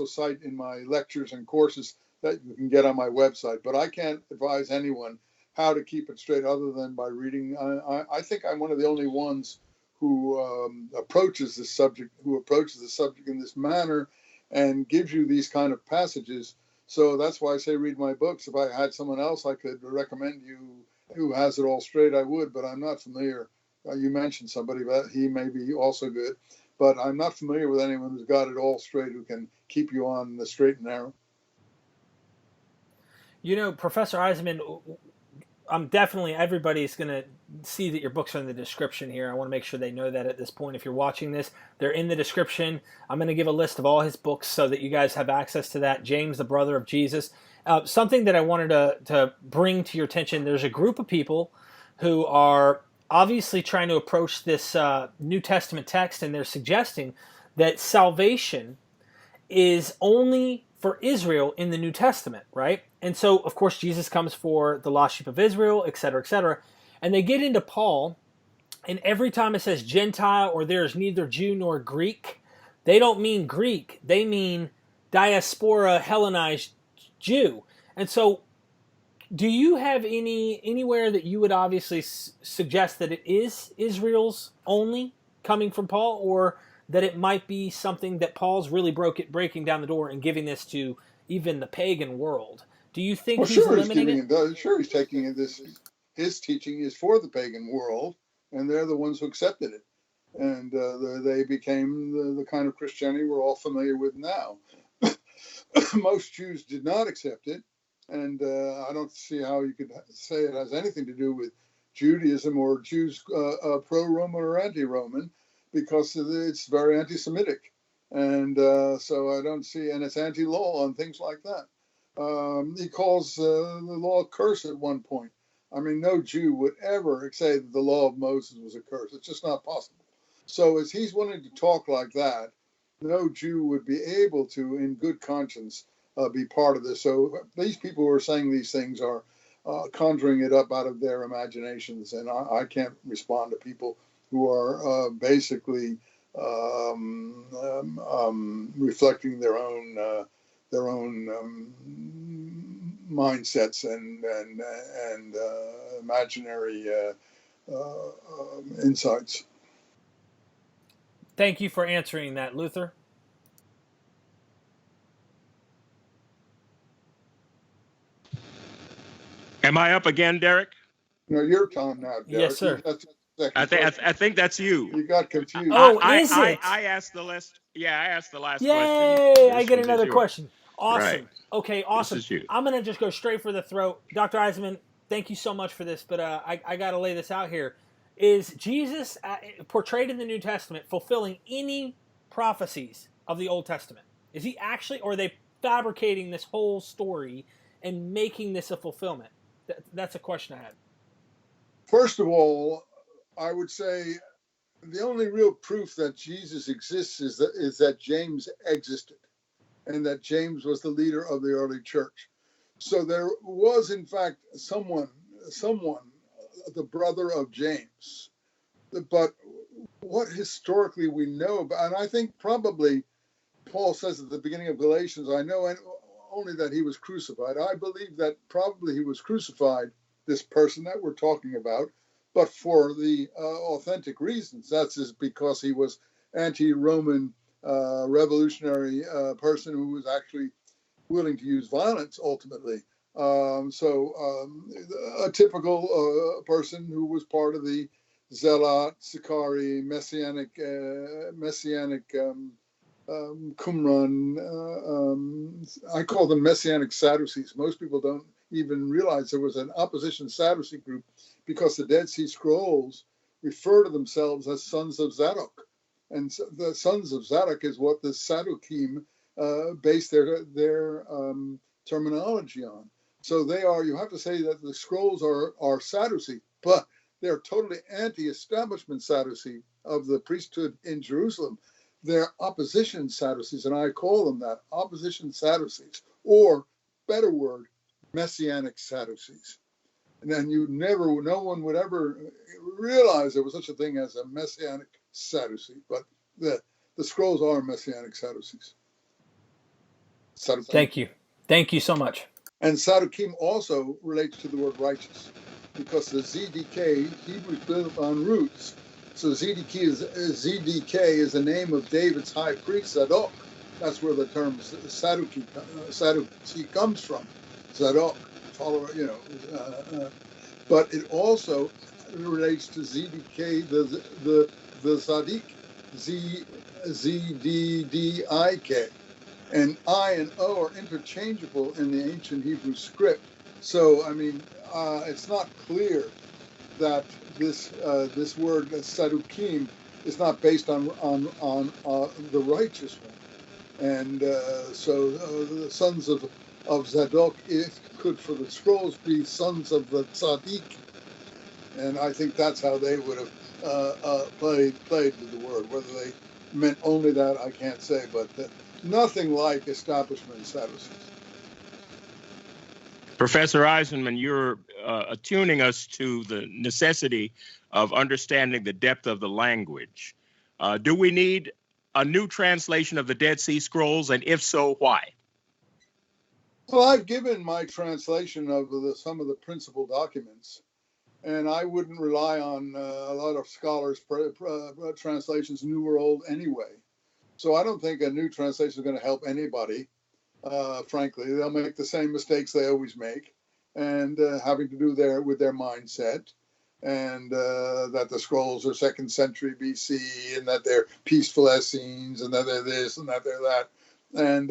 S6: cite in my lectures and courses that you can get on my website. But I can't advise anyone how to keep it straight other than by reading. I think I'm one of the only ones who approaches the subject in this manner and gives you these kind of passages. So that's why I say read my books. If I had someone else I could recommend you who has it all straight, I would, but I'm not familiar. You mentioned somebody, but he may be also good. But I'm not familiar with anyone who's got it all straight who can keep you on the straight and narrow.
S1: You know, Professor Eisenman, I'm definitely, everybody's going to see that your books are in the description here. I want to make sure they know that at this point. If you're watching this, they're in the description. I'm going to give a list of all his books so that you guys have access to that. James, the brother of Jesus. Something that I wanted to bring to your attention, there's a group of people who are obviously trying to approach this New Testament text, and they're suggesting that salvation is only for Israel in the New Testament, right? And so, of course, Jesus comes for the lost sheep of Israel, et cetera, et cetera. And they get into Paul, and every time it says Gentile or there's neither Jew nor Greek, they don't mean Greek. They mean diaspora Hellenized Jew. And so, do you have anywhere that you would obviously suggest that it is Israel's only coming from Paul, or that it might be something that Paul's really breaking down the door and giving this to even the pagan world? Do you think
S6: Well,
S1: he's
S6: sure, he's
S1: limiting
S6: giving
S1: it?
S6: it. Sure, he's taking it. His teaching is for the pagan world, and they're the ones who accepted it, and they became the kind of Christianity we're all familiar with now. Most Jews did not accept it, and I don't see how you could say it has anything to do with Judaism or Jews pro-Roman or anti-Roman, because it's very anti-Semitic, and so I don't see, and it's anti-law and things like that. He calls the law a curse at one point. I mean, no Jew would ever say that the law of Moses was a curse. It's just not possible. So as he's wanting to talk like that, no Jew would be able to, in good conscience, be part of this. So these people who are saying these things are conjuring it up out of their imaginations, and I can't respond to people who are basically reflecting their own mindsets and imaginary insights.
S1: Thank you for answering that, Luther.
S2: Am I up again, Derek?
S6: No, your time now, Derek.
S1: Yes, sir.
S2: I think that's you.
S6: You got confused.
S1: Oh, is it?
S2: I asked the last. Yeah, I asked the last
S1: Yay!
S2: question.
S1: I get another question. Awesome.
S2: Right.
S1: Okay, awesome.
S2: This is you.
S1: I'm going to just go straight for the throat. Dr. Eisenman, thank you so much for this, but I got to lay this out here. Is Jesus portrayed in the New Testament fulfilling any prophecies of the Old Testament? Is he actually, or are they fabricating this whole story and making this a fulfillment? That's a question I had.
S6: First of all, I would say the only real proof that Jesus exists is that James existed, and that James was the leader of the early church. So there was, in fact, someone, the brother of James. But what historically we know about, and I think probably Paul says at the beginning of Galatians, I know only that he was crucified. I believe that probably he was crucified, this person that we're talking about, but for the authentic reasons. That's just because he was anti-Roman revolutionary person who was actually willing to use violence ultimately. A typical person who was part of the Zealot, Sicarii, Messianic Qumran. I call them Messianic Sadducees. Most people don't even realize there was an opposition Sadducee group, because the Dead Sea Scrolls refer to themselves as sons of Zadok. And the sons of Zadok is what the Sadducees base their terminology on. So they are, you have to say that the scrolls are Sadducee, but they're totally anti-establishment Sadducee of the priesthood in Jerusalem. They're opposition Sadducees, and I call them that, opposition Sadducees, or better word, Messianic Sadducees. And then no one would ever realize there was such a thing as a Messianic Sadducee, but the scrolls are Messianic Sadducees.
S1: Thank you. Thank you so much.
S6: And Sadducees also relates to the word righteous, because the ZDK, Hebrew built on roots. So ZDK is the name of David's high priest, Zadok. That's where the term Sadducee comes from. Zadok, follower, but it also relates to ZDK, the Zadik, ZDDIK. And I and O are interchangeable in the ancient Hebrew script. So, I mean, it's not clear that this word Sadukim is not based on the righteous one, and so the sons of Zadok, it could for the scrolls be sons of the Tzaddik, and I think that's how they would have played with the word. Whether they meant only that, I can't say, but nothing like establishment Sadducees.
S2: Professor Eisenman, you're attuning us to the necessity of understanding the depth of the language. Do we need a new translation of the Dead Sea Scrolls, and if so, why?
S6: Well, I've given my translation of some of the principal documents, and I wouldn't rely on a lot of scholars' translations, new or old, anyway. So I don't think a new translation is going to help anybody. Frankly, they'll make the same mistakes they always make, and having to do with their mindset, and that the scrolls are 2nd century BC, and that they're peaceful Essenes, and that they're this, and that they're that. And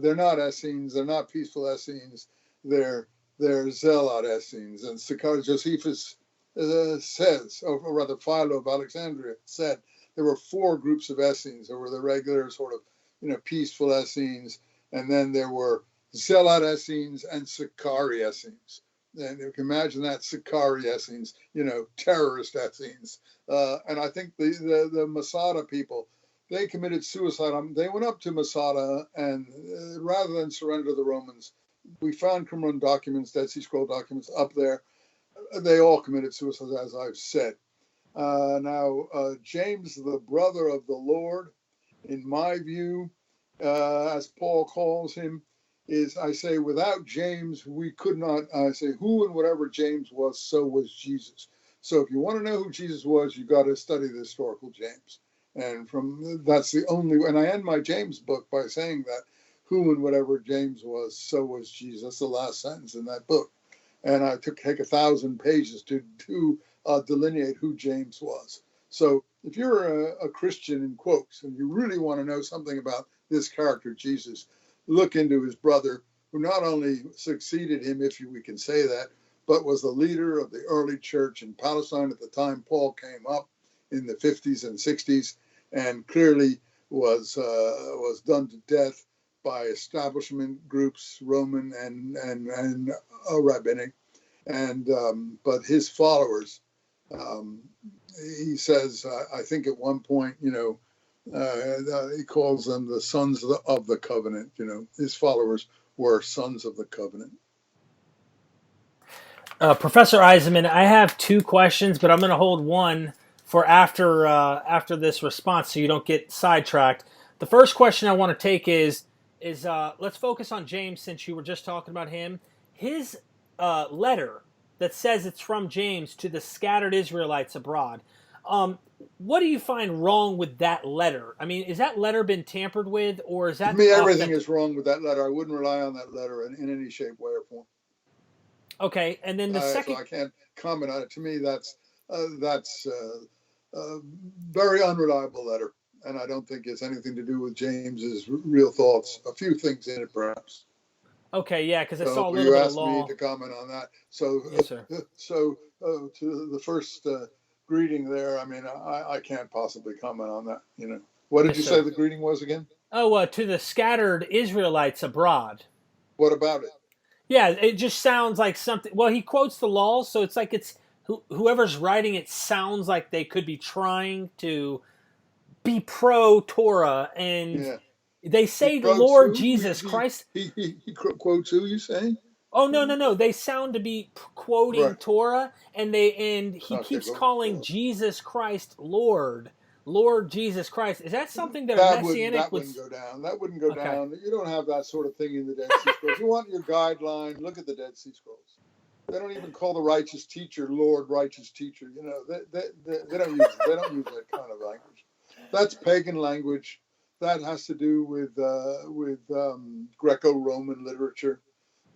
S6: they're not Essenes, they're not peaceful Essenes, they're Zealot Essenes. And Josephus says, or rather Philo of Alexandria said, there were 4 groups of Essenes. There were the regular sort of, peaceful Essenes, and then there were Zealot Essenes and Sicarii Essenes. And you can imagine that, Sicarii Essenes, terrorist Essenes. And I think the Masada people, they committed suicide. They went up to Masada, and rather than surrender to the Romans, we found Qumran documents, Dead Sea Scroll documents up there. They all committed suicide, as I've said. Now, James, the brother of the Lord, in my view, as Paul calls him, is, I say, without James, we could not, I say, who and whatever James was, so was Jesus. So if you want to know who Jesus was, you got to study the historical James. And that's the only, and I end my James book by saying that who and whatever James was, so was Jesus. That's the last sentence in that book. And I take 1,000 pages to delineate who James was. So if you're a Christian, in quotes, and you really want to know something about this character, Jesus, look into his brother, who not only succeeded him, if we can say that, but was the leader of the early church in Palestine at the time Paul came up in the 50s and 60s, and clearly was done to death by establishment groups, Roman and rabbinic, and but his followers. He says, I think at one point, he calls them the sons of the covenant. His followers were sons of the covenant.
S1: Professor Eisenman, I have 2 questions, but I'm going to hold one for after this response, so you don't get sidetracked. The first question I want to take is let's focus on James, since you were just talking about him. His letter that says it's from James to the scattered Israelites abroad. What do you find wrong with that letter? I mean, is that letter been tampered with, or is that?
S6: To me, everything is wrong with that letter. I wouldn't rely on that letter in any shape, way, or form.
S1: Okay, and then the second.
S6: So I can't comment on it. To me, that's very unreliable letter, and I don't think it's anything to do with James's real thoughts. A few things in it, perhaps.
S1: Okay, yeah, because I saw a little bit of law.
S6: You asked me to comment on that. So,
S1: yes, sir.
S6: So to the first greeting there, I mean, I can't possibly comment on that. What did you say the greeting was again?
S1: Oh, to the scattered Israelites abroad.
S6: What about it?
S1: Yeah, it just sounds like something. Well, he quotes the law, so it's like it's whoever's writing it sounds like they could be trying to be pro Torah, and they say the Lord Jesus Christ.
S6: He quotes who, you say?
S1: Oh, no. They sound to be quoting Torah, and he keeps calling Jesus Christ Lord. Lord Jesus Christ. Is that something that a Messianic
S6: wouldn't go down? That wouldn't go down. You don't have that sort of thing in the Dead Sea Scrolls. You want your guideline, look at the Dead Sea Scrolls. They don't even call the righteous teacher Lord righteous teacher. They don't use that kind of language. That's pagan language. That has to do with Greco-Roman literature.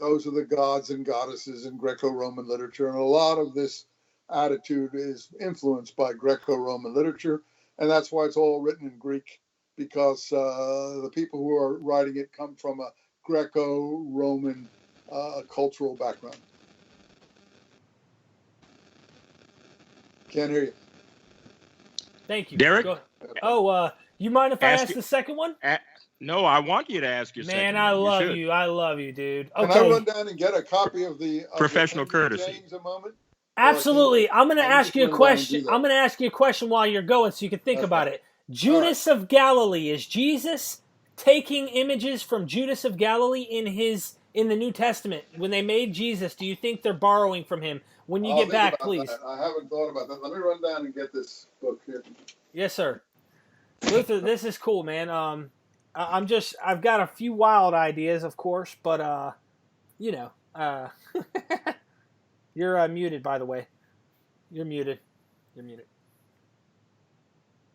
S6: Those are the gods and goddesses in Greco-Roman literature, and a lot of this attitude is influenced by Greco-Roman literature. And that's why it's all written in Greek, because the people who are writing it come from a Greco-Roman cultural background. Can't hear you.
S1: Thank you.
S2: Derek?
S1: Go. Oh, you mind if I
S2: Ask
S1: ask
S2: it-
S1: the second one?
S2: No, I want you to ask your second
S1: Man, I
S2: one. You
S1: love
S2: should.
S1: you. I love you, dude.
S6: Can I
S1: Okay.
S6: run down and get a copy of the
S2: Professional
S6: King
S2: courtesy.
S6: James a moment?
S1: Absolutely. I'm going to
S6: I'm
S1: ask
S6: just
S1: you a
S6: gonna run down and
S1: question.
S6: do that.
S1: I'm going to ask you a question while you're going so you can think
S6: Okay.
S1: about it. Judas of Galilee, is Jesus taking images from Judas of Galilee in the New Testament? When they made Jesus, do you think they're borrowing from him? When you
S6: I'll
S1: get
S6: think
S1: back,
S6: about
S1: please.
S6: that. I haven't thought about that. Let me run down and get this book here.
S1: Yes, sir. Luther, this is cool, man. I've got a few wild ideas, of course, but you're muted, by the way. You're muted.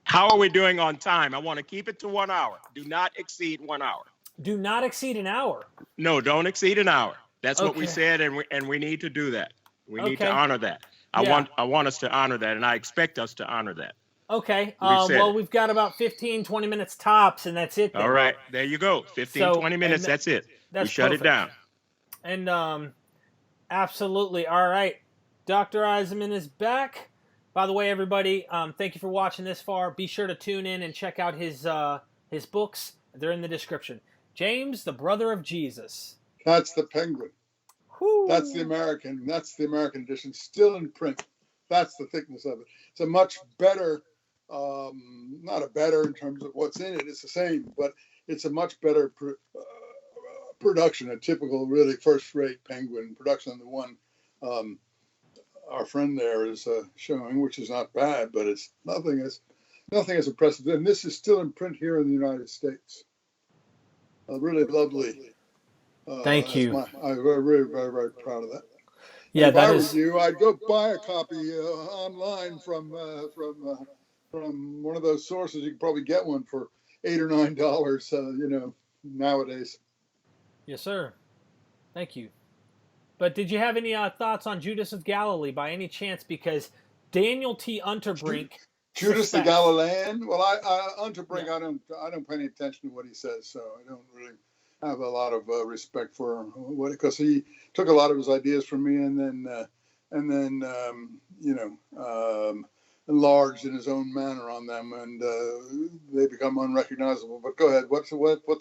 S2: How are we doing on time? I want to keep it to 1 hour. Do not exceed 1 hour.
S1: Do not exceed an hour.
S2: No, don't exceed an hour. That's what we
S1: Okay.
S2: said, and we need to do that. We need to
S1: Okay.
S2: honor that.
S1: Yeah.
S2: I want us to honor that, and I expect us to honor that.
S1: Okay.
S2: said
S1: Well,
S2: it.
S1: we've got about 15, 20 minutes tops, and that's it then.
S2: All right, there you go. 15,
S1: So,
S2: 20 minutes,
S1: and
S2: that's it.
S1: that's
S2: we shut
S1: perfect.
S2: it down.
S1: And absolutely. All right. Dr. Eisenman is back. By the way, everybody, thank you for watching this far. Be sure to tune in and check out his books. They're in the description. James, the brother of Jesus.
S6: That's the Penguin.
S1: Whew.
S6: That's the American edition, still in print. That's the thickness of it. It's a much better, not a better in terms of what's in it. It's the same, but it's a much better production, a typical, really first-rate Penguin production than the one our friend there is showing, which is not bad, but it's nothing as impressive. And this is still in print here in the United States. Really lovely.
S1: Thank you.
S6: I'm very, very, very proud of that.
S1: Yeah,
S6: if
S1: that
S6: I
S1: is.
S6: were you, I'd go buy a copy online from one of those sources. You can probably get one for $8 or $9. Nowadays.
S1: Yes, sir. Thank you. But did you have any thoughts on Judas of Galilee by any chance? Because Daniel T. Unterbrink.
S6: Judas the
S1: suspects-
S6: Galilean. Well, Unterbrink,
S1: Yeah.
S6: I don't pay any attention to what he says, so I don't really have a lot of respect for what, because he took a lot of his ideas from me and then enlarged in his own manner on them, and they become unrecognizable. But go ahead. What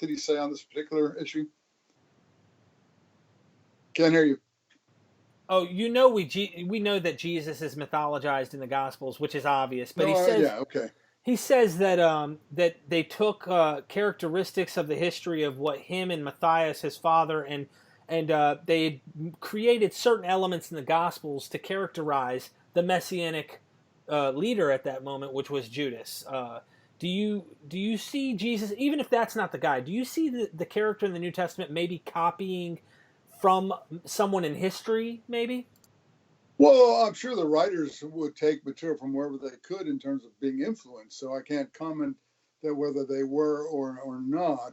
S6: did he say on this particular issue? Can't hear you.
S1: Oh, we know that Jesus is mythologized in the Gospels, which is obvious. But he says that that they took characteristics of the history of what him and Matthias, his father, and they created certain elements in the Gospels to characterize the messianic leader at that moment, which was Judas. Do you see Jesus, even if that's not the guy? Do you see the character in the New Testament maybe copying from someone in history, maybe?
S6: Well, I'm sure the writers would take material from wherever they could in terms of being influenced, so I can't comment that whether they were or not.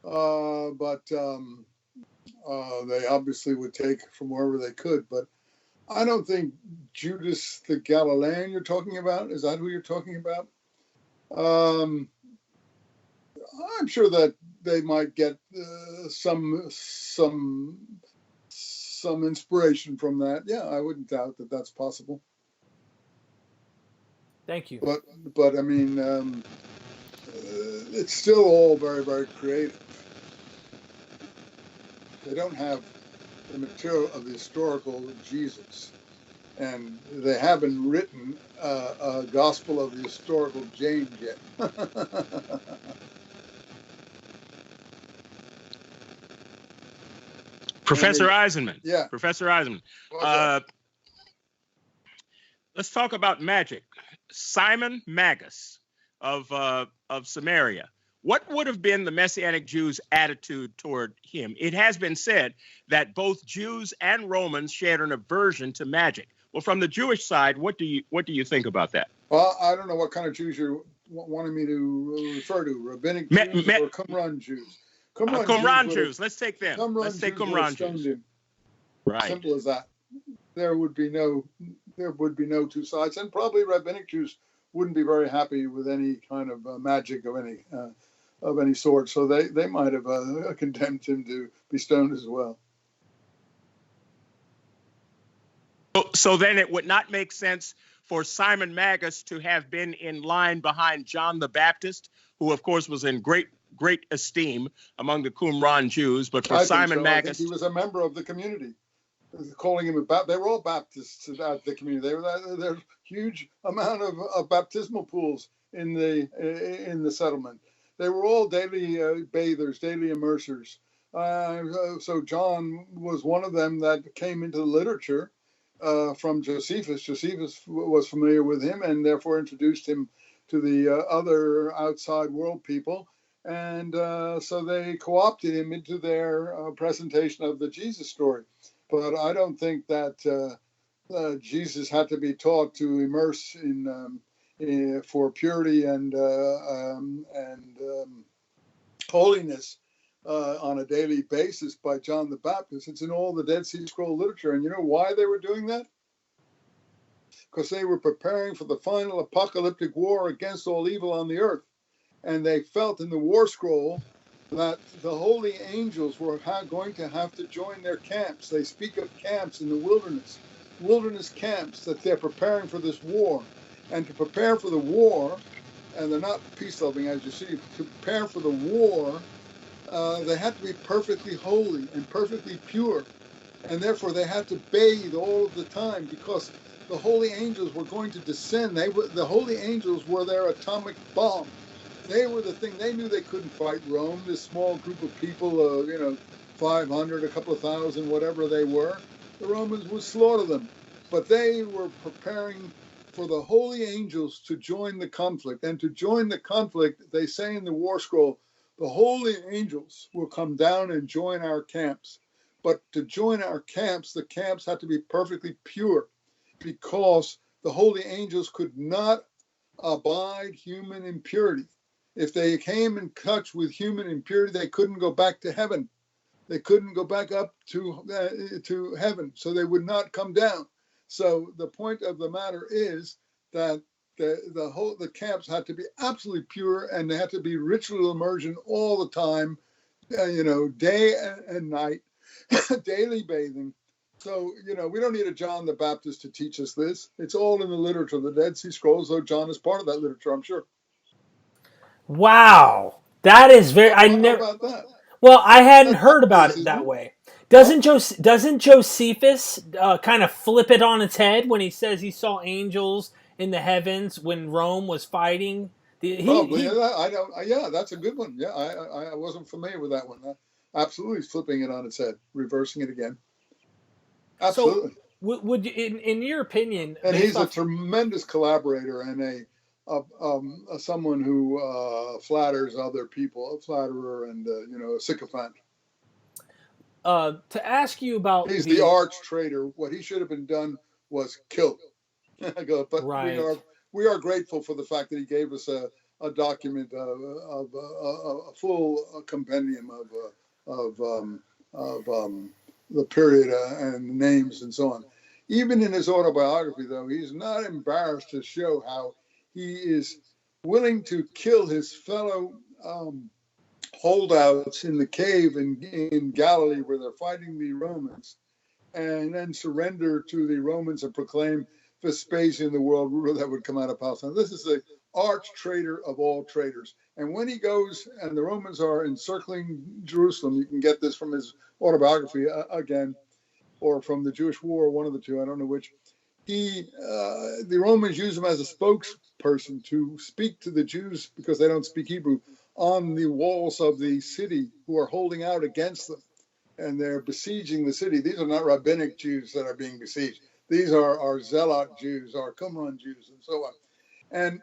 S6: But they obviously would take from wherever they could. But I don't think Judas the Galilean you're talking about, is that who you're talking about? I'm sure that they might get some inspiration from that. Yeah, I wouldn't doubt that that's possible.
S1: Thank you.
S6: But I mean, it's still all very, very creative. They don't have the material of the historical Jesus, and they haven't written a gospel of the historical James yet.
S2: Professor Eisenman.
S6: Yeah.
S2: Professor Eisenman. Let's talk about magic. Simon Magus of Samaria. What would have been the Messianic Jews' attitude toward him? It has been said that both Jews and Romans shared an aversion to magic. Well, from the Jewish side, what do you think about that?
S6: Well, I don't know what kind of Jews you're wanting me to refer to, rabbinic Jews or Qumran Jews.
S2: Qumran Jews. Let's take them. Let's take Qumran Jews.
S6: Him.
S2: Right.
S6: Simple as that. There would be no two sides, and probably rabbinic Jews wouldn't be very happy with any kind of magic of any sort. So they might have condemned him to be stoned as well.
S2: So then it would not make sense for Simon Magus to have been in line behind John the Baptist, who, of course, was in great esteem among the Qumran Jews. But for
S6: I
S2: Simon
S6: think so. I think
S2: Magus,
S6: he was a member of the community. Calling him they were all Baptists at the community. There's huge amount of baptismal pools in the settlement. They were all daily bathers, daily immersers. So John was one of them that came into the literature from Josephus. Josephus was familiar with him and therefore introduced him to the other outside world people. And so they co-opted him into their presentation of the Jesus story. But I don't think that Jesus had to be taught to immerse for purity and holiness on a daily basis by John the Baptist. It's in all the Dead Sea Scroll literature. And you know why they were doing that? Because they were preparing for the final apocalyptic war against all evil on the earth. And they felt in the war scroll that the holy angels were going to have to join their camps. They speak of camps in the wilderness camps, that they're preparing for this war. And to prepare for the war, and they're not peace-loving, as you see, to prepare for the war, they had to be perfectly holy and perfectly pure. And therefore they had to bathe all of the time, because the holy angels were going to descend. The holy angels were their atomic bomb. They were the thing. They knew they couldn't fight Rome, this small group of people, 500, a couple of thousand, whatever they were. The Romans would slaughter them. But they were preparing for the holy angels to join the conflict. And to join the conflict, they say in the war scroll, the holy angels will come down and join our camps. But to join our camps, the camps had to be perfectly pure, because the holy angels could not abide human impurity. If they came in touch with human impurity, they couldn't go back to heaven. They couldn't go back up to heaven, so they would not come down. So the point of the matter is that the camps had to be absolutely pure, and they had to be ritual immersion all the time, day and night, daily bathing. So, we don't need a John the Baptist to teach us this. It's all in the literature, the Dead Sea Scrolls, though John is part of that literature, I'm sure.
S1: Wow, that is very.
S6: How about that?
S1: Well, I hadn't
S6: That's
S1: heard about
S6: obvious,
S1: it
S6: isn't
S1: that
S6: it?
S1: way. Doesn't Josephus kind of flip it on its head when he says he saw angels in the heavens when Rome was fighting?
S6: Probably. Yeah, that's a good one. Yeah, I wasn't familiar with that one. Absolutely flipping it on its head, reversing it again. Absolutely.
S1: So, would in your opinion?
S6: And he's a tremendous collaborator and someone who flatters other people, a flatterer and a sycophant.
S1: To ask you about,
S6: he's the arch traitor. What he should have been done was killed. But
S1: right.
S6: we are grateful for the fact that he gave us a document of a full compendium of the period and names and so on. Even in his autobiography, though, he's not embarrassed to show how he is willing to kill his fellow holdouts in the cave in Galilee where they're fighting the Romans, and then surrender to the Romans and proclaim Vespasian the world ruler that would come out of Palestine. This is the arch traitor of all traitors. And when he goes and the Romans are encircling Jerusalem, you can get this from his autobiography again, or from the Jewish War, one of the two, I don't know which. The Romans use him as a spokesperson to speak to the Jews, because they don't speak Hebrew, on the walls of the city who are holding out against them. And they're besieging the city. These are not rabbinic Jews that are being besieged. These are our Zealot Jews, our Qumran Jews, and so on. And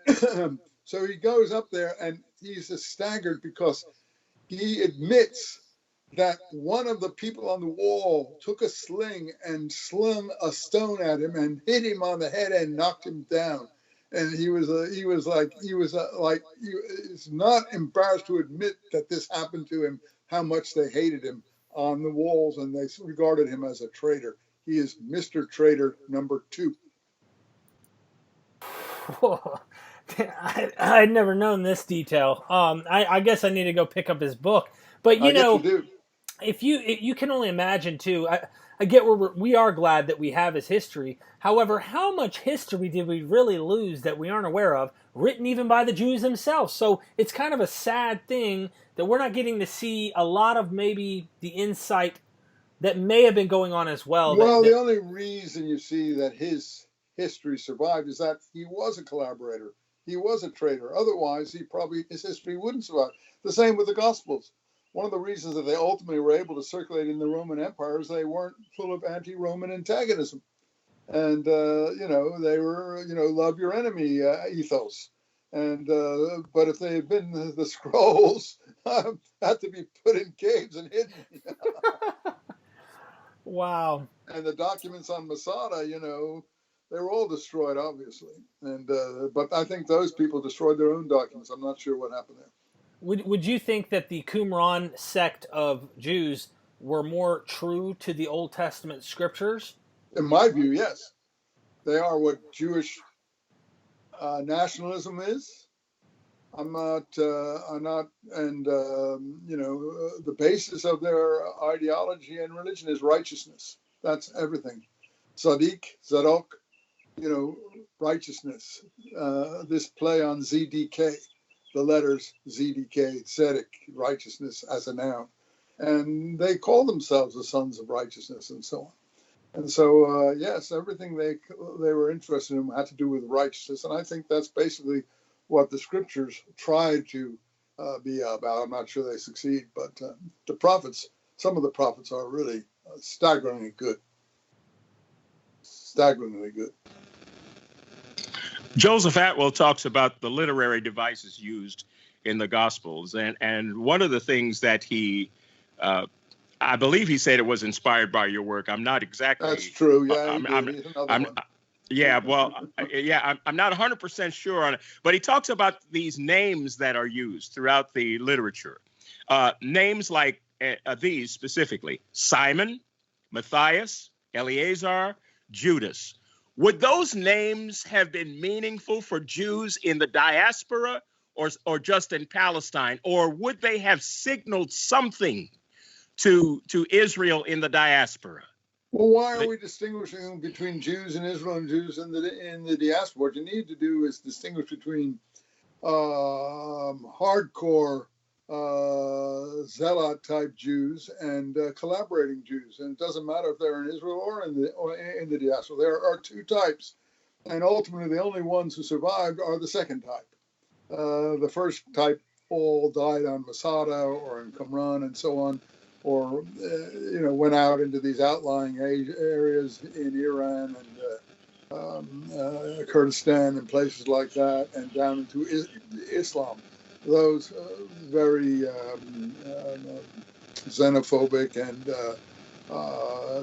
S6: so he goes up there and he's staggered because he admits that one of the people on the wall took a sling and slung a stone at him and hit him on the head and knocked him down. And he was not embarrassed to admit that this happened to him, how much they hated him on the walls, and they regarded him as a traitor. He is Mr. Traitor number 2.
S1: I'd never known this detail. I guess I need to go pick up his book. But you
S6: do.
S1: you can only imagine too. I get where we are glad that we have his history. However, how much history did we really lose that we aren't aware of, written even by the Jews themselves? So it's kind of a sad thing that we're not getting to see a lot of maybe the insight that may have been going on as well.
S6: Well, the only reason you see that his history survived is that he was a collaborator. He was a traitor. Otherwise, his history wouldn't survive. The same with the Gospels. One of the reasons that they ultimately were able to circulate in the Roman Empire is they weren't full of anti-Roman antagonism. And, they were, love your enemy ethos. And but if they had been the scrolls, had to be put in caves and hidden.
S1: Wow.
S6: And the documents on Masada, they were all destroyed, obviously. And but I think those people destroyed their own documents. I'm not sure what happened there.
S1: Would you think that the Qumran sect of Jews were more true to the Old Testament scriptures?
S6: In my view, yes. They are what Jewish nationalism is. I'm not, and the basis of their ideology and religion is righteousness. That's everything. Zadok, righteousness. This play on ZDK, the letters ZDK, Tzedek, righteousness as a noun. And they call themselves the sons of righteousness and so on. And so, yes, everything they were interested in had to do with righteousness. And I think that's basically what the scriptures try to be about. I'm not sure they succeed, but some of the prophets are really staggeringly good. Staggeringly good.
S2: Joseph Atwell talks about the literary devices used in the Gospels. And one of the things that he, I believe he said it was inspired by your work. I'm not exactly.
S6: That's true. Yeah,
S2: I'm not 100% sure on it. But he talks about these names that are used throughout the literature. Names like these specifically: Simon, Matthias, Eleazar, Judas. Would those names have been meaningful for Jews in the diaspora or just in Palestine? Or would they have signaled something to Israel in the diaspora?
S6: Well, why are we distinguishing between Jews in Israel and Jews in the diaspora? What you need to do is distinguish between hardcore zealot type Jews and collaborating Jews, and it doesn't matter if they're in Israel or in the diaspora. There are two types, and ultimately the only ones who survived are the second type. The first type all died on Masada or in Qumran and so on, or went out into these outlying areas in Iran and Kurdistan and places like that, and down into Islam. Those very xenophobic and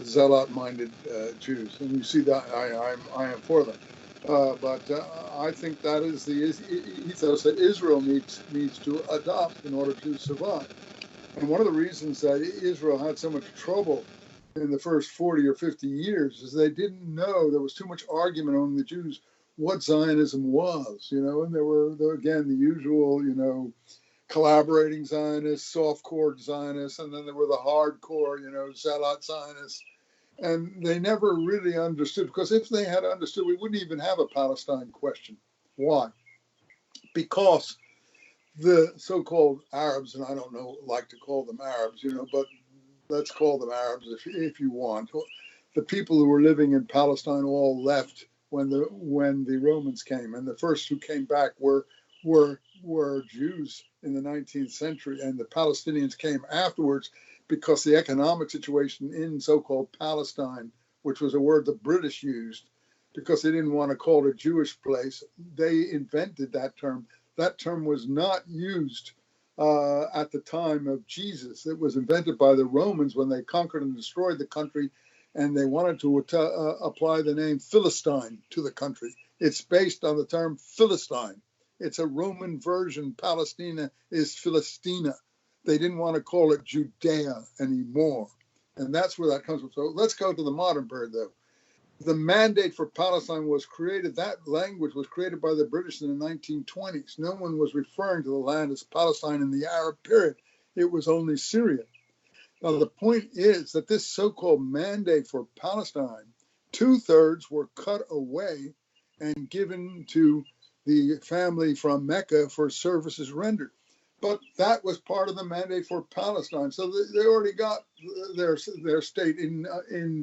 S6: zealot-minded Jews, and you see that I am for them. But I think that is the ethos that Israel needs to adopt in order to survive. And one of the reasons that Israel had so much trouble in the first 40 or 50 years is they didn't know. There was too much argument among the Jews what Zionism was, and there were, again, the usual, collaborating Zionists, soft-core Zionists, and then there were the hardcore, zealot Zionists. And they never really understood, because if they had understood, we wouldn't even have a Palestine question. Why? Because the so-called Arabs, and I don't like to call them Arabs, but let's call them Arabs if you want. The people who were living in Palestine all left when the Romans came, and the first who came back were Jews in the 19th century, and the Palestinians came afterwards because the economic situation in so-called Palestine, which was a word the British used, because they didn't want to call it a Jewish place, they invented that term. That term was not used at the time of Jesus. It was invented by the Romans when they conquered and destroyed the country, and they wanted to apply the name Philistine to the country. It's based on the term Philistine. It's a Roman version. Palestina is Philistina. They didn't want to call it Judea anymore. And that's where that comes from. So let's go to the modern period, though. The mandate for Palestine was created, that language was created by the British in the 1920s. No one was referring to the land as Palestine in the Arab period. It was only Syria. Now, the point is that this so-called mandate for Palestine, 2/3 were cut away and given to the family from Mecca for services rendered. But that was part of the mandate for Palestine. So they already got their state in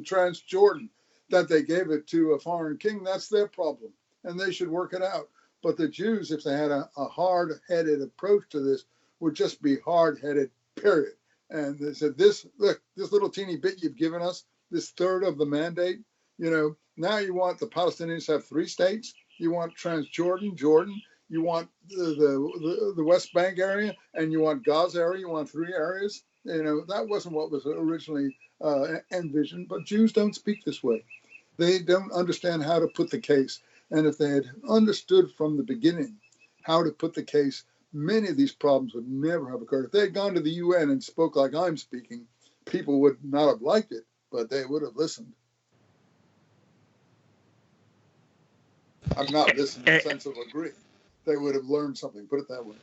S6: Transjordan. That they gave it to a foreign king, that's their problem. And they should work it out. But the Jews, if they had a hard-headed approach to this, would just be hard-headed, period. And they said, this little teeny bit you've given us, this third of the mandate, now you want the Palestinians to have 3 states. You want Transjordan, Jordan. You want the West Bank area, and you want Gaza area. You want 3 areas. That wasn't what was originally envisioned. But Jews don't speak this way. They don't understand how to put the case. And if they had understood from the beginning how to put the case, many of these problems would never have occurred. If they had gone to the UN and spoke like I'm speaking, people would not have liked it, but they would have listened. I'm not listening in the sense of agree. They would have learned something, put it that way.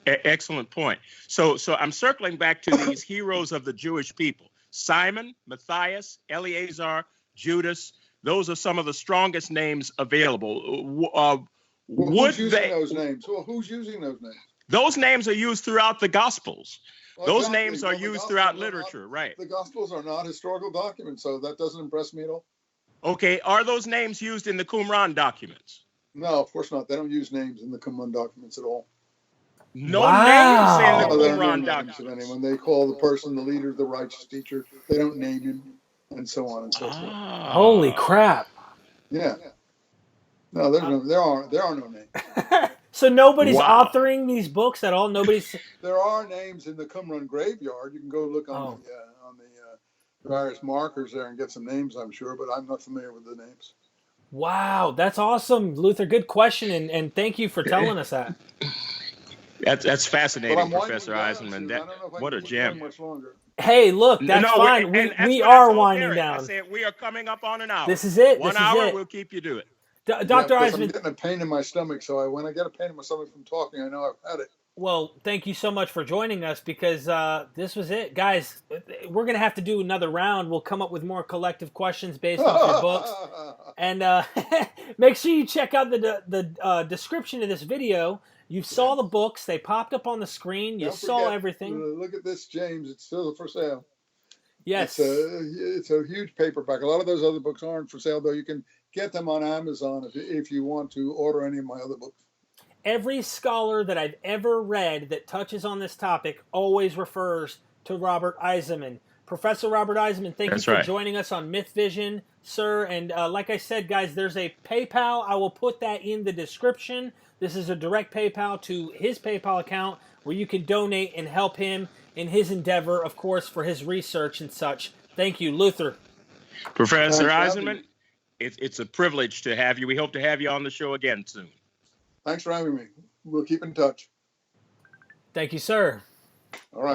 S2: Excellent point. So I'm circling back to these heroes of the Jewish people. Simon, Matthias, Eleazar, Judas, those are some of the strongest names available.
S6: Who's using those names? Well, who's using those names?
S2: Those names are used throughout the Gospels.
S6: Well,
S2: those
S6: exactly.
S2: names are used throughout literature, right?
S6: The Gospels are not historical documents, so that doesn't impress me at all.
S2: Okay, are those names used in the Qumran documents?
S6: No, of course not. They don't use names in the Qumran documents at all.
S2: No names in the
S6: They don't
S2: Qumran
S6: name
S2: documents.
S6: names of anyone. They call the person the leader, the righteous teacher. They don't name him, and so on and so forth.
S1: Holy crap!
S6: Yeah. No, there are no names.
S1: So nobody's
S2: Wow.
S1: authoring these books at all. Nobody's.
S6: There are names in the Qumran graveyard. You can go look on the various markers there and get some names, I'm sure, but I'm not familiar with the names.
S1: Wow, that's awesome, Luther. Good question, and thank you for telling us that.
S2: That's fascinating,
S6: But I'm
S2: Professor
S6: winding
S2: Eisenman.
S6: down, I don't know if I
S2: What
S6: can
S2: a
S6: keep
S2: gem.
S6: going much longer.
S1: Hey, look, that's fine.
S2: And that's
S1: We
S2: what I
S1: are
S2: told
S1: winding
S2: Derek.
S1: down.
S2: I said we are coming up on an hour.
S1: This is it.
S2: One
S1: This is
S2: hour,
S1: it.
S2: we'll keep you to it.
S1: Dr.
S6: Because I'm
S1: Eisenman,
S6: getting a pain in my stomach, so when I get a pain in my stomach from talking, I know I've had it.
S1: well, thank you so much for joining us because this was it. Guys, we're going to have to do another round. We'll come up with more collective questions based off your books. And make sure you check out the description of this video. You saw the books. They popped up on the screen. You
S6: Don't
S1: saw
S6: forget,
S1: everything.
S6: Look at this, James. It's still for sale.
S1: Yes.
S6: It's a huge paperback. A lot of those other books aren't for sale, though. You can get them on Amazon if you want to order any of my other books.
S1: Every scholar that I've ever read that touches on this topic always refers to Robert Eisenman. Professor Robert Eisenman, thank you for joining us on Myth Vision, sir. And like I said, guys, there's a PayPal. I will put that in the description. This is a direct PayPal to his PayPal account where you can donate and help him in his endeavor, of course, for his research and such. Thank you, Luther.
S2: Professor Eisenman, it's a privilege to have you. We hope to have you on the show again soon.
S6: Thanks for having me. We'll keep in touch.
S1: Thank you, sir.
S6: All right.